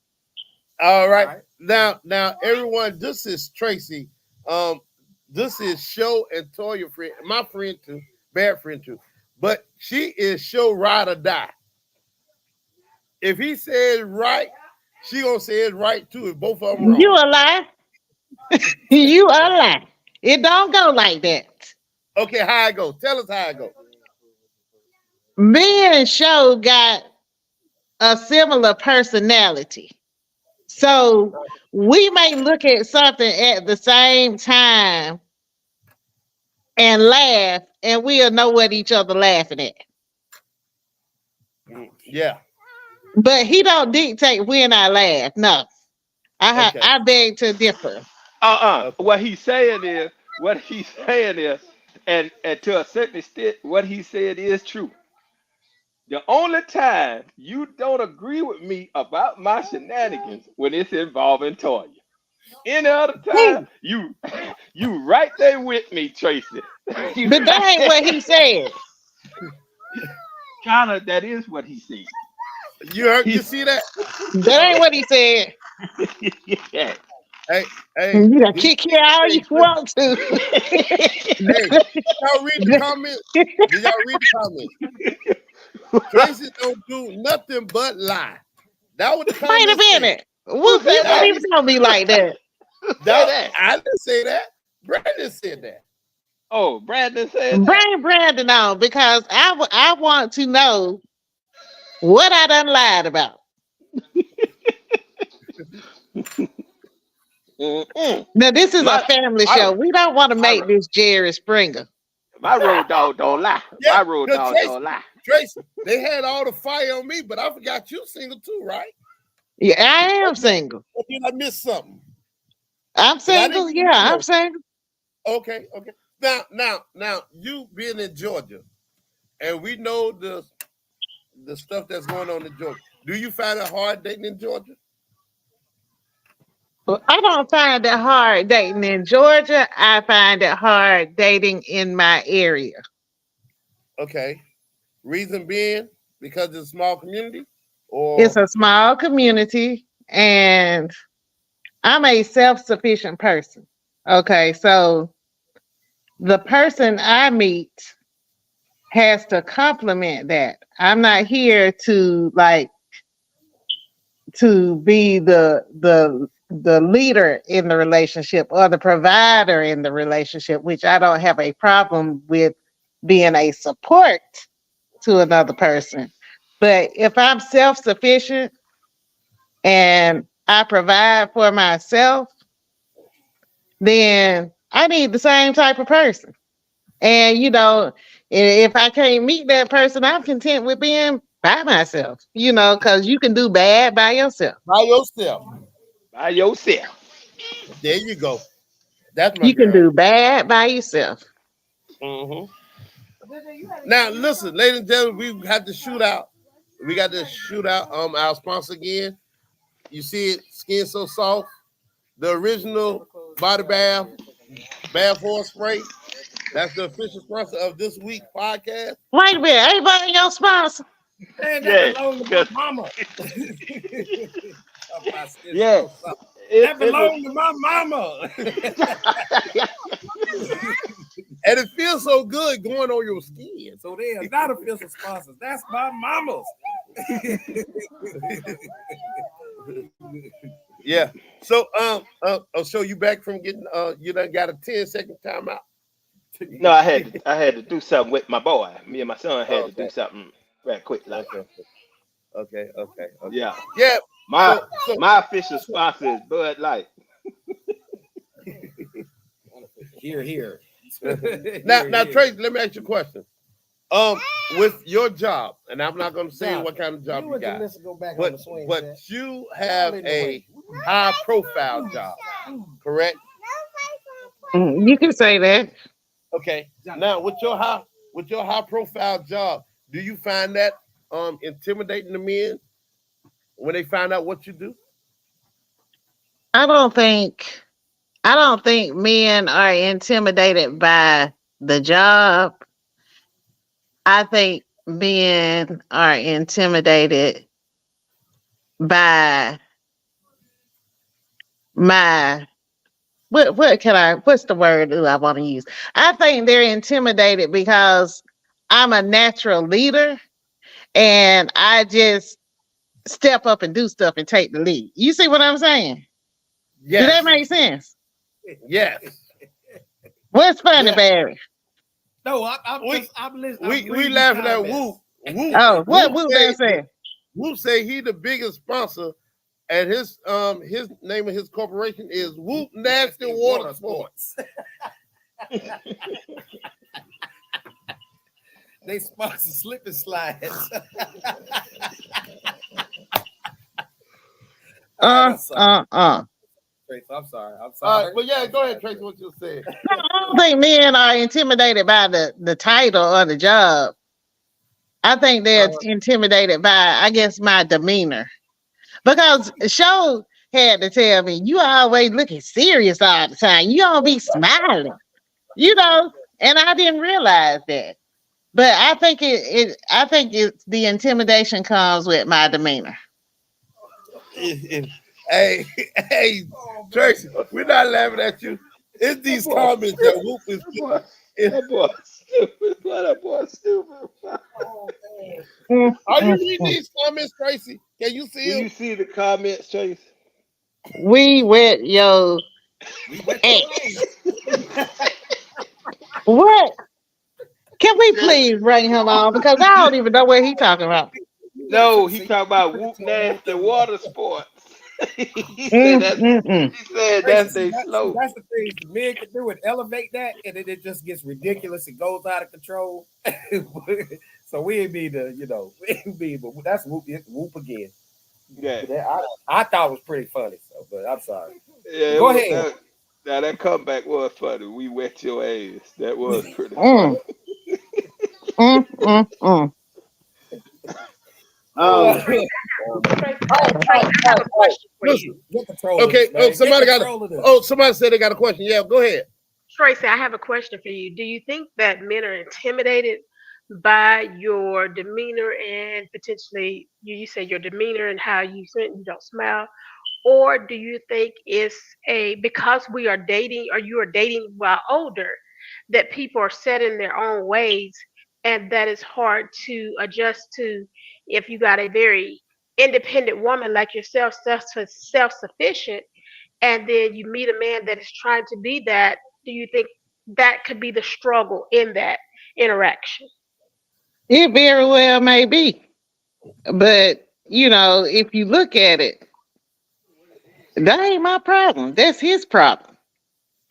All right. Now, everyone, this is Tracy. This is Show and Toya friend, my friend too, bad friend too. But she is Show ride or die. If he says right, she gonna say it's right too. If both of them wrong. You a lie. You a lie. It don't go like that. Okay, how it go? Tell us how it go. Me and Show got a similar personality. So we may look at something at the same time and laugh, and we'll know what each other laughing at. Yeah. But he don't dictate when I laugh. No. I beg to differ. What he's saying is, and to a certain extent, what he said is true. The only time you don't agree with me about my shenanigans when it's involving Toya. Any other time, you right there with me, Tracy. But that ain't what he said. Kinda, that is what he said. You heard? You see that? That ain't what he said. Yeah. Hey, you can kick here all you want to. Hey, did y'all read the comments? Did y'all read the comments? Tracy don't do nothing but lie. That was the comment. Wait a minute. What don't even tell me like that? I didn't say that. Brandon said that. Oh, Brandon said that. Bring Brandon on because I want to know what I done lied about. Now this is a family show. We don't want to make this Jerry Springer. My road dog don't lie. Yeah, My road dog don't lie. Tracy, they had all the fire on me, but I forgot you single too, right? Yeah, I am single. Or did I miss something? I'm single. Yeah, I'm single. Okay. Now, you being in Georgia, and we know the stuff that's going on in Georgia. Do you find it hard dating in Georgia? I don't find it hard dating in Georgia. I find it hard dating in my area. Okay. Reason being because it's a small community? Or it's a small community and I'm a self-sufficient person. Okay, so the person I meet has to complement that. I'm not here to be the leader in the relationship or the provider in the relationship, which I don't have a problem with being a support to another person. But if I'm self-sufficient and I provide for myself, then I need the same type of person. And, if I can't meet that person, I'm content with being by myself, because you can do bad by yourself. By yourself. There you go. That's my You can do bad by yourself. Mm-hmm. Now, listen, ladies and gentlemen, we have to shoot out. We got to shoot out our sponsor again. You see it, Skin So Soft, the original body bath horse spray. That's the official sponsor of this week's podcast. Wait a minute, anybody your sponsor? Man, that belongs to my mama. Yeah. That belongs to my mama. And it feels so good going on your skin. So they are not official sponsors. That's my mama's. Yeah. So I'll show you back from getting you done got a 10-second timeout. No, I had to do something with my boy. Me and my son had to do something right quick. Like Okay. Yeah. Yeah. My official sponsor is Bud Light. Here. Now, Tracy, let me ask you a question. With your job, and I'm not going to say what kind of job you got, but you have a high-profile job, correct? You can say that. Okay. Now with your high profile job, do you find that intimidating to men when they find out what you do? I don't think I don't think men are intimidated by the job. I think men are intimidated by my what's the word that I want to use? I think they're intimidated because I'm a natural leader and I just step up and do stuff and take the lead. You see what I'm saying? Do that Yes. make sense? Yes. What's funny, Yes. Barry? No, I'm listening. We laughing at Whoop. Oh, what Whoop Woo that say? Whoop say he the biggest sponsor, and his name of his corporation is Whoop Nasty Water Sports. They sponsor slip and slides. Trace, I'm sorry. All right, but yeah, go ahead, Tracy. What you said. I don't think men are intimidated by the title or the job. I think they're intimidated by, I guess, my demeanor. Because Show had to tell me, you always looking serious all the time. You don't be smiling, and I didn't realize that. But I think I think the intimidation comes with my demeanor. Hey, Tracy, we're not laughing at you. It's these comments that Whoop is. That boy stupid. That boy stupid. Are you reading these comments, Tracy? Can you see Do them? you see the comments, Tracy? We wet your ex. What? Can we please bring him on? Because I don't even know what he's talking about. No, he talking about Whoop Nasty Water Sports. he said that's their slow. That's the thing the men can do is elevate that, and then it just gets ridiculous. It goes out of control. So we ain't be but that's Whoop again. Yeah, I thought it was pretty funny. So, but I'm sorry. Yeah, go ahead. Now that comeback was funny. We wet your ass. That was pretty funny. Okay. Somebody said they got a question. Yeah, go ahead. Tracy, I have a question for you. Do you think that men are intimidated by your demeanor and potentially you say your demeanor and how you don't smile? Or do you think it's because we are dating or you are dating while older, that people are set in their own ways and that it's hard to adjust to if you got a very independent woman like yourself, self-sufficient, and then you meet a man that is trying to be that? Do you think that could be the struggle in that interaction? It very well may be. But, if you look at it, that ain't my problem. That's his problem.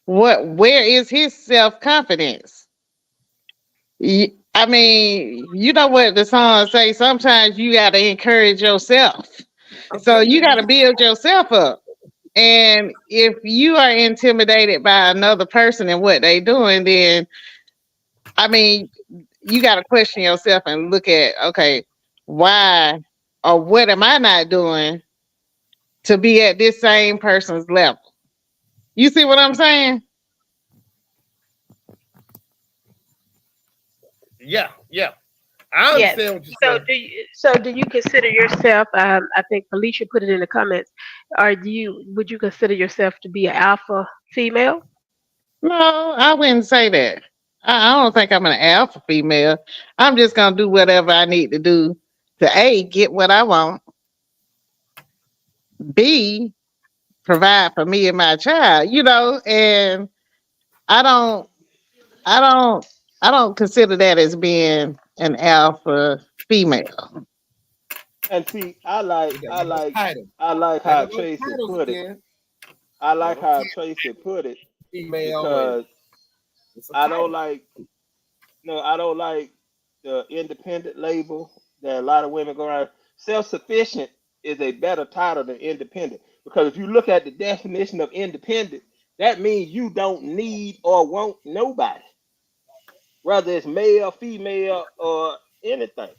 Where is his self-confidence? I mean, you know what the song say? Sometimes you got to encourage yourself. So you got to build yourself up. And if you are intimidated by another person and what they doing, then, I mean, you got to question yourself and look at, okay, why or what am I not doing to be at this same person's level? You see what I'm saying? Yeah. I understand what you're saying. Do you consider yourself? I think Felicia put it in the comments. Would you consider yourself to be an alpha female? No, I wouldn't say that. I don't think I'm an alpha female. I'm just gonna do whatever I need to do to A, get what I want, B, provide for me and my child, and I don't consider that as being an alpha female. And see, I like how Tracy put it. I like how Tracy put it because I don't like the independent label that a lot of women go around. Self-sufficient is a better title than independent, because if you look at the definition of independent, that means you don't need or want nobody, whether it's male, female, or anything.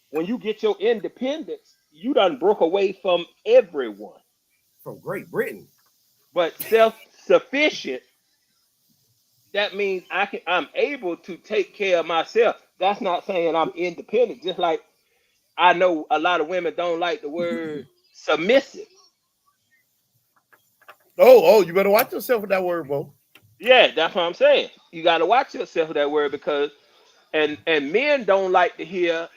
When you get your independence, you done broke away from everyone. From Great Britain. But self-sufficient, that means I'm able to take care of myself. That's not saying I'm independent. Just like I know a lot of women don't like the word submissive. Oh, you better watch yourself with that word, Bo. Yeah, that's what I'm saying. You got to watch yourself with that word because, and men don't like to hear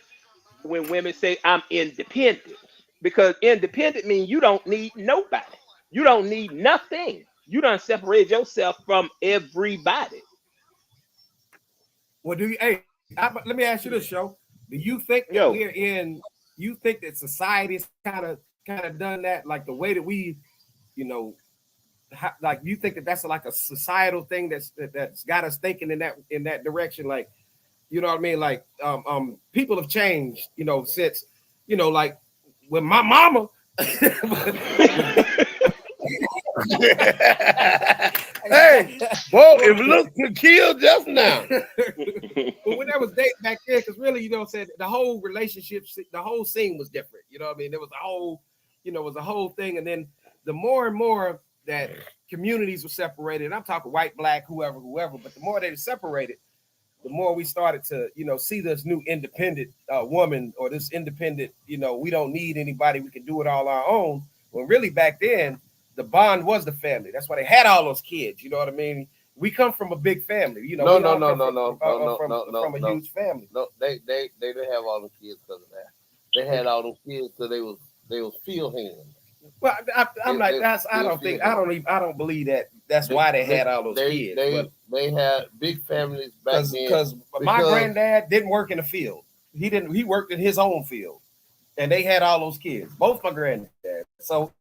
when women say I'm independent, because independent means you don't need nobody. You don't need nothing. You done separate yourself from everybody. Well, let me ask you this, Show. Do you think that you think that society's kind of done that, like the way that we, like you think that that's like a societal thing that's got us thinking in that direction, like, you know what I mean? Like, people have changed, since, like when my mama. Hey, Bo, if look could kill just now. But when that was dating back then, because really, said the whole relationship, the whole scene was different. You know what I mean? There was a whole, it was a whole thing. And then the more and more that communities were separated, and I'm talking white, black, whoever, but the more they were separated, the more we started to, see this new independent woman, or this independent, we don't need anybody. We can do it all our own. When really back then, the bond was the family. That's why they had all those kids. You know what I mean? We come from a big family. No, from a huge family. No, they didn't have all the kids because of that. They had all those kids because they was field hands. Well, I don't believe that. That's why they had all those kids. They had big families back then. Because my granddad didn't work in the field. He worked in his own field, and they had all those kids. Both my granddad. So,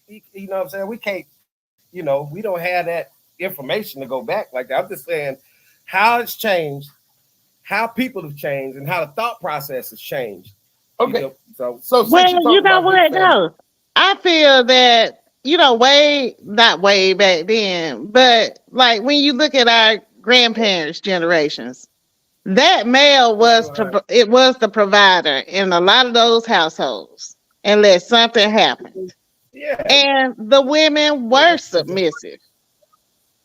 you know what I'm saying? We can't, we don't have that information to go back like that. I'm just saying how it's changed, how people have changed, and how the thought process has changed. Okay. So well, you know what? No, I feel that, not way back then, but like when you look at our grandparents' generations, that male was the provider in a lot of those households unless something happened. Yeah. And the women were submissive.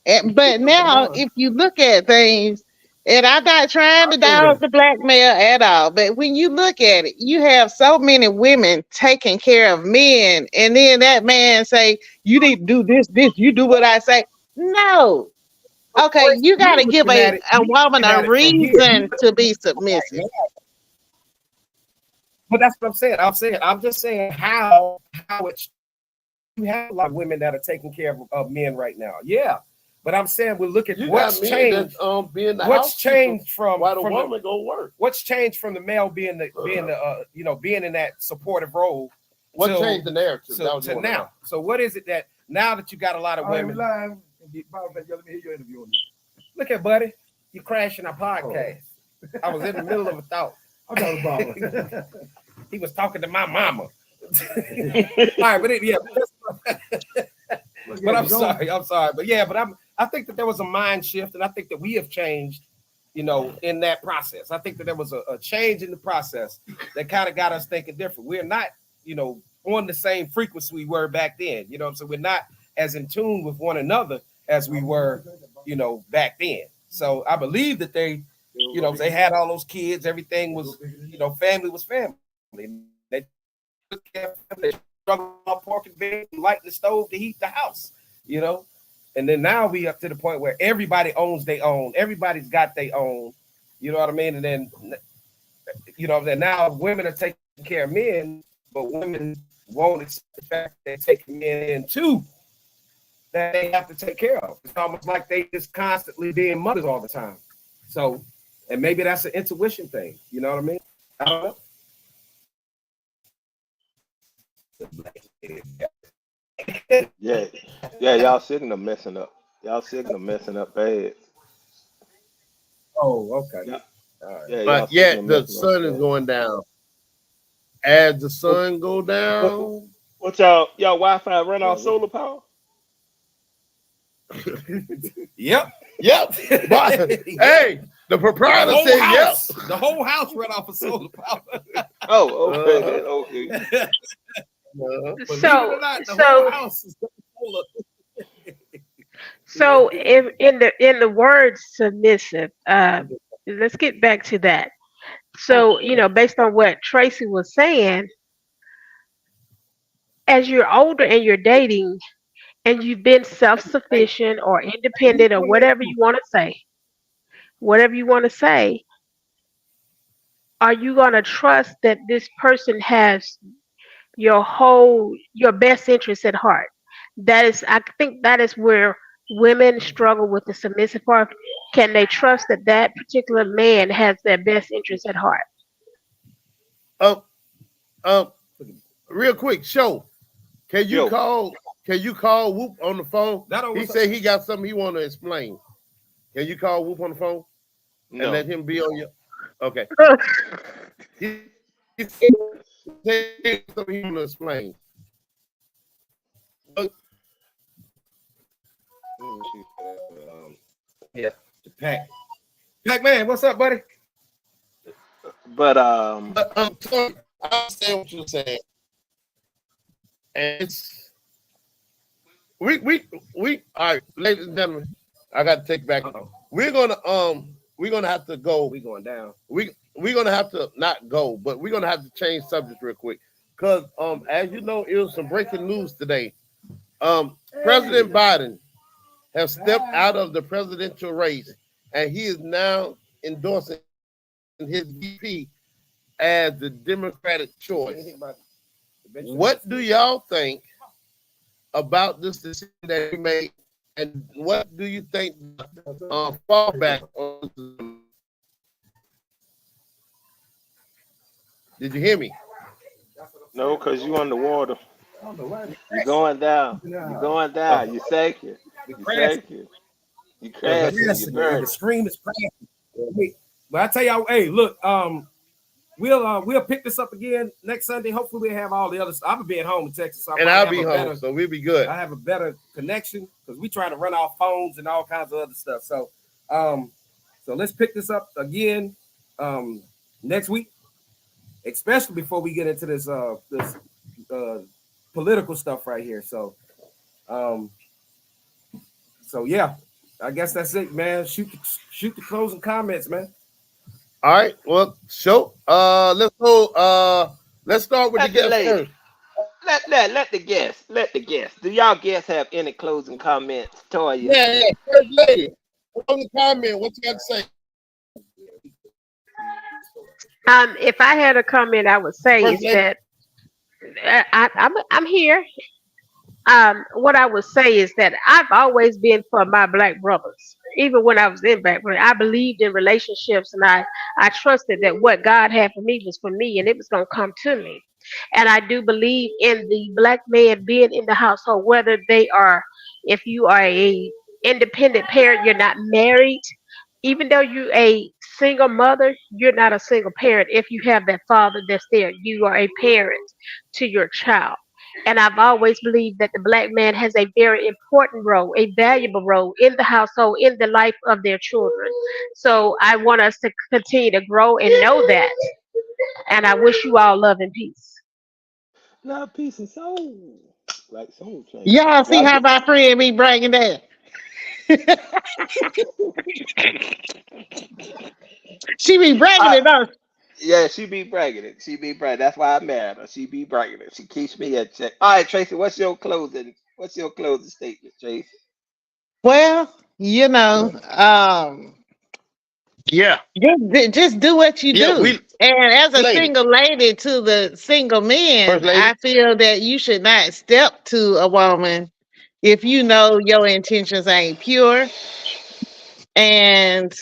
But now, if you look at things, and I'm not trying to dog the black male at all, but when you look at it, you have so many women taking care of men, and then that man say, you need to do this, you do what I say. No. Okay, you got to give a woman a reason to be submissive. But that's what I'm saying. I'm just saying how it's, you have a lot of women that are taking care of men right now. Yeah. But I'm saying we look at what's changed. What's changed from why the woman go work? What's changed from the male being being in that supportive role? What changed the narrative to now? So what is it that now that you got a lot of women? Let me hear your interview on this. Look at buddy, you crashing our podcast. I was in the middle of a thought. He was talking to my mama. All right, but I'm sorry. But yeah, but I think that there was a mind shift, and I think that we have changed, in that process. I think that there was a change in the process that kind of got us thinking different. We're not, on the same frequency we were back then. So we're not as in tune with one another as we were, back then. So I believe that they, they had all those kids, everything was, family was family. They took care of family. Struggle on pork and beans, light the stove to heat the house, and then now we up to the point where everybody owns their own, everybody's got their own, you know what I mean? And then, now women are taking care of men, but women won't accept the fact that they're taking men in too, that they have to take care of. It's almost like they just constantly being mothers all the time. So, and maybe that's an intuition thing, you know what I mean? I don't know. Yeah, y'all signal messing up. Y'all signal messing up bad. Oh, okay. Yeah. All right. Yeah, but yet the sun is going down. As the sun go down, what y'all Wi-Fi run off solar power? Yep. Yep. Hey, the proprietor said yep. The whole house ran off of solar power. Oh, okay. Okay. So if in the word submissive, let's get back to that. So, based on what Tracy was saying, as you're older and you're dating and you've been self-sufficient or independent or whatever you want to say, are you going to trust that this person has your best interest at heart? I think that is where women struggle with the submissive part. Can they trust that that particular man has their best interest at heart? Real quick, show. Can you call Whoop on the phone? He said he got something he want to explain. Can you call Whoop on the phone and let him be on your? Okay. he said something he want to explain. Yeah, Pac-Man, what's up, buddy? But sorry, I understand what you're saying. And it's we all right, ladies and gentlemen, I got to take back. We're gonna have to go. We're going down. We're gonna have to not go, but we're gonna have to change subject real quick. Because as you know, it was some breaking news today. President Biden has stepped out of the presidential race, and he is now endorsing his VP as the Democratic choice. What do y'all think about this decision that he made, and what do you think fallback on? Did you hear me? no, because you underwater. You're going down. You're going down. You're sinking. You're sinking. You're crashing. The stream is crashing. But I tell y'all, hey, look, we'll pick this up again next Sunday. Hopefully, we'll have all the other stuff. I'll be at home in Texas, so and I'll be home, so we'll be good. I have a better connection because we try to run our phones and all kinds of other stuff. So, so let's pick this up again next week, especially before we get into this political stuff right here. So, so yeah, I guess that's it, man. Shoot the closing comments, man. All right. Well, let's go. Let's start with the guest first. Let the guests. Do y'all guests have any closing comments, Toya? Yeah. First lady, closing comment. What you got to say? If I had a comment, I would say is that I'm here. What I would say is that I've always been for my Black brothers. Even when I was in Black, I believed in relationships, and I trusted that what God had for me was for me, and it was going to come to me. And I do believe in the Black man being in the household, whether if you are a independent parent, you're not married. Even though you're a single mother, you're not a single parent. If you have that father that's there, you are a parent to your child. And I've always believed that the Black man has a very important role, a valuable role in the household, in the life of their children. So I want us to continue to grow and know that. And I wish you all love and peace. Love, peace, and soul. Like soul train. Y'all see how my friend be bragging that? She be bragging it up. Yeah, she be bragging it. She be bragging. That's why I'm mad. She be bragging it. She keeps me at check. All right, Tracy, what's your closing statement, Tracy? Well, just do what you do. And as a single lady to the single men, I feel that you should not step to a woman if you know your intentions ain't pure. And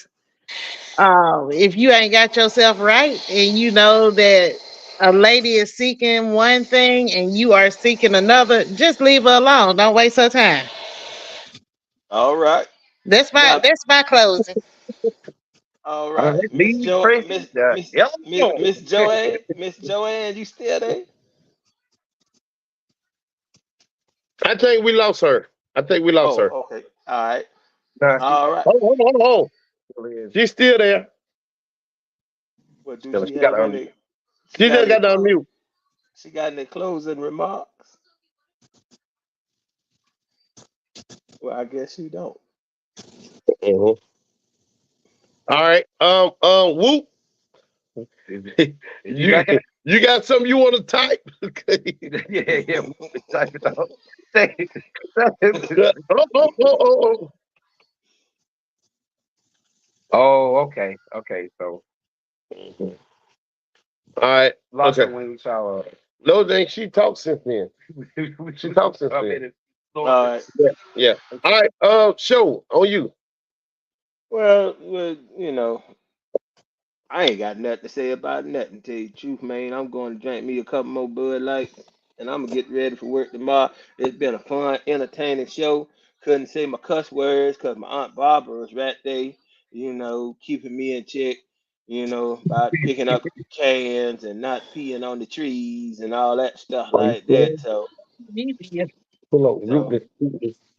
if you ain't got yourself right and you know that a lady is seeking one thing and you are seeking another, just leave her alone. Don't waste her time. All right. That's my closing. All right. Miss Joanne, you still there? I think we lost her. Okay. All right. Nah, All right. Hold. She's still there. Well, do she she got have her. any? She just got on mute. She got any closing remarks? Well, I guess you don't. All right. Whoop. You got something you want to type? Yeah. Type it out. Oh, okay. So, all right. lots Okay. of when we saw. No, then she talked since then. She talked since then. All right. Yeah. All right. Show on you. Well, you know, I ain't got nothing to say about nothing. Tell you the truth, man. I'm going to drink me a couple more Bud Light, and I'm gonna get ready for work tomorrow. It's been a fun, entertaining show. Couldn't say my cuss words because my aunt Barbara was right there, you know, keeping me in check. You know, about picking up cans and not peeing on the trees and all that stuff like that. So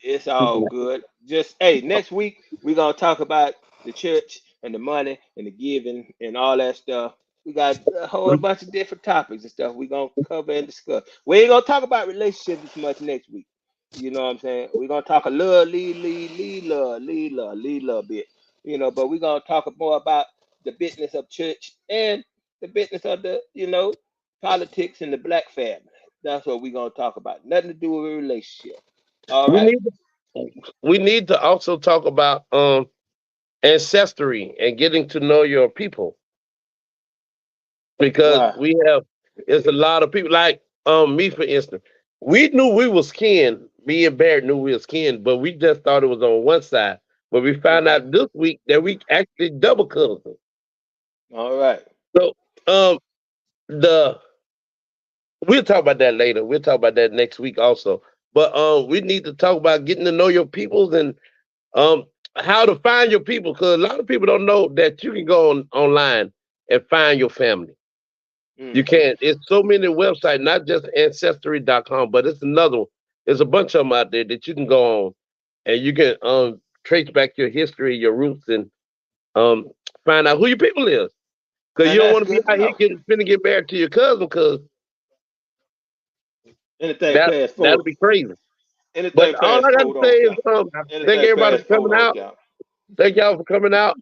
it's all good. Just hey, next week we're gonna talk about the church and the money and the giving and all that stuff. We got a whole bunch of different topics and stuff we're gonna cover and discuss. We ain't gonna talk about relationships as much next week. You know what I'm saying? We're gonna talk a little bit. You know, but we're gonna talk more about the business of church and the business of the, you know, politics and the black family. That's what we're gonna talk about. Nothing to do with a relationship. All right. We need to also talk about ancestry and getting to know your people, because Why? it's a lot of people like me, for instance. We knew we was kin. Me and Barrett knew we was kin, but we just thought it was on one side. But we found out this week that we actually double cousins. All right. So the we'll talk about that later. We'll talk about that next week also. But we need to talk about getting to know your peoples and um how to find your people, because a lot of people don't know that you can go online and find your family. You can. It's so many websites, not just ancestry.com, but it's another one. There's a bunch of them out there that you can go on and you can trace back your history, your roots, and um find out who your people is. Because And you don't that's want to be good to out here know. finna get married to your cousin, because Anything past that'll four. be crazy. Anything But all past I gotta four say don't is count. thank Anything everybody past for four coming don't out. count. Thank y'all for coming out.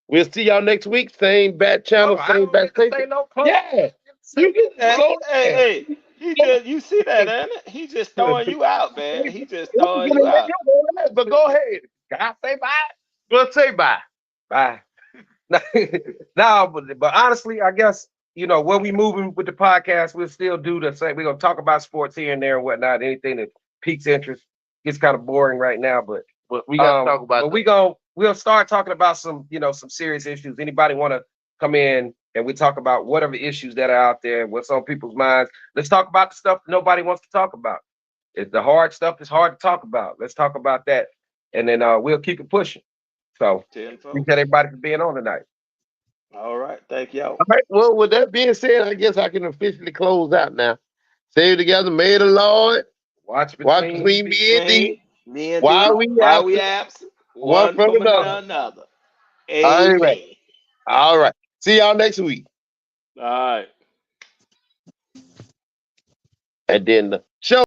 We'll see y'all next week. Same bat channel, same bat station. Yeah. You get Hey, go hey, there. hey, he just you see that, ain't it? He just throwing you out, man. He just throwing you out. But go ahead. Can I say bye? Well, say bye. Bye. No, but honestly, I guess when we moving with the podcast, we'll still do the same. We're gonna talk about sports here and there and whatnot. Anything that piques interest. Gets kind of boring right now, but we gotta talk about. But we'll start talking about some serious issues. Anybody want to come in and we talk about whatever issues that are out there, what's on people's minds. Let's talk about the stuff nobody wants to talk about. It's the hard stuff is hard to talk about. Let's talk about that, and then we'll keep it pushing. So appreciate everybody for being on tonight. All right, thank y'all. All right. Well, with that being said, I guess I can officially close out now. Say it together. May the Lord watch between me and thee. While we absent, one from another. another. All Amen. right. All right. See y'all next week. All right. And then the show.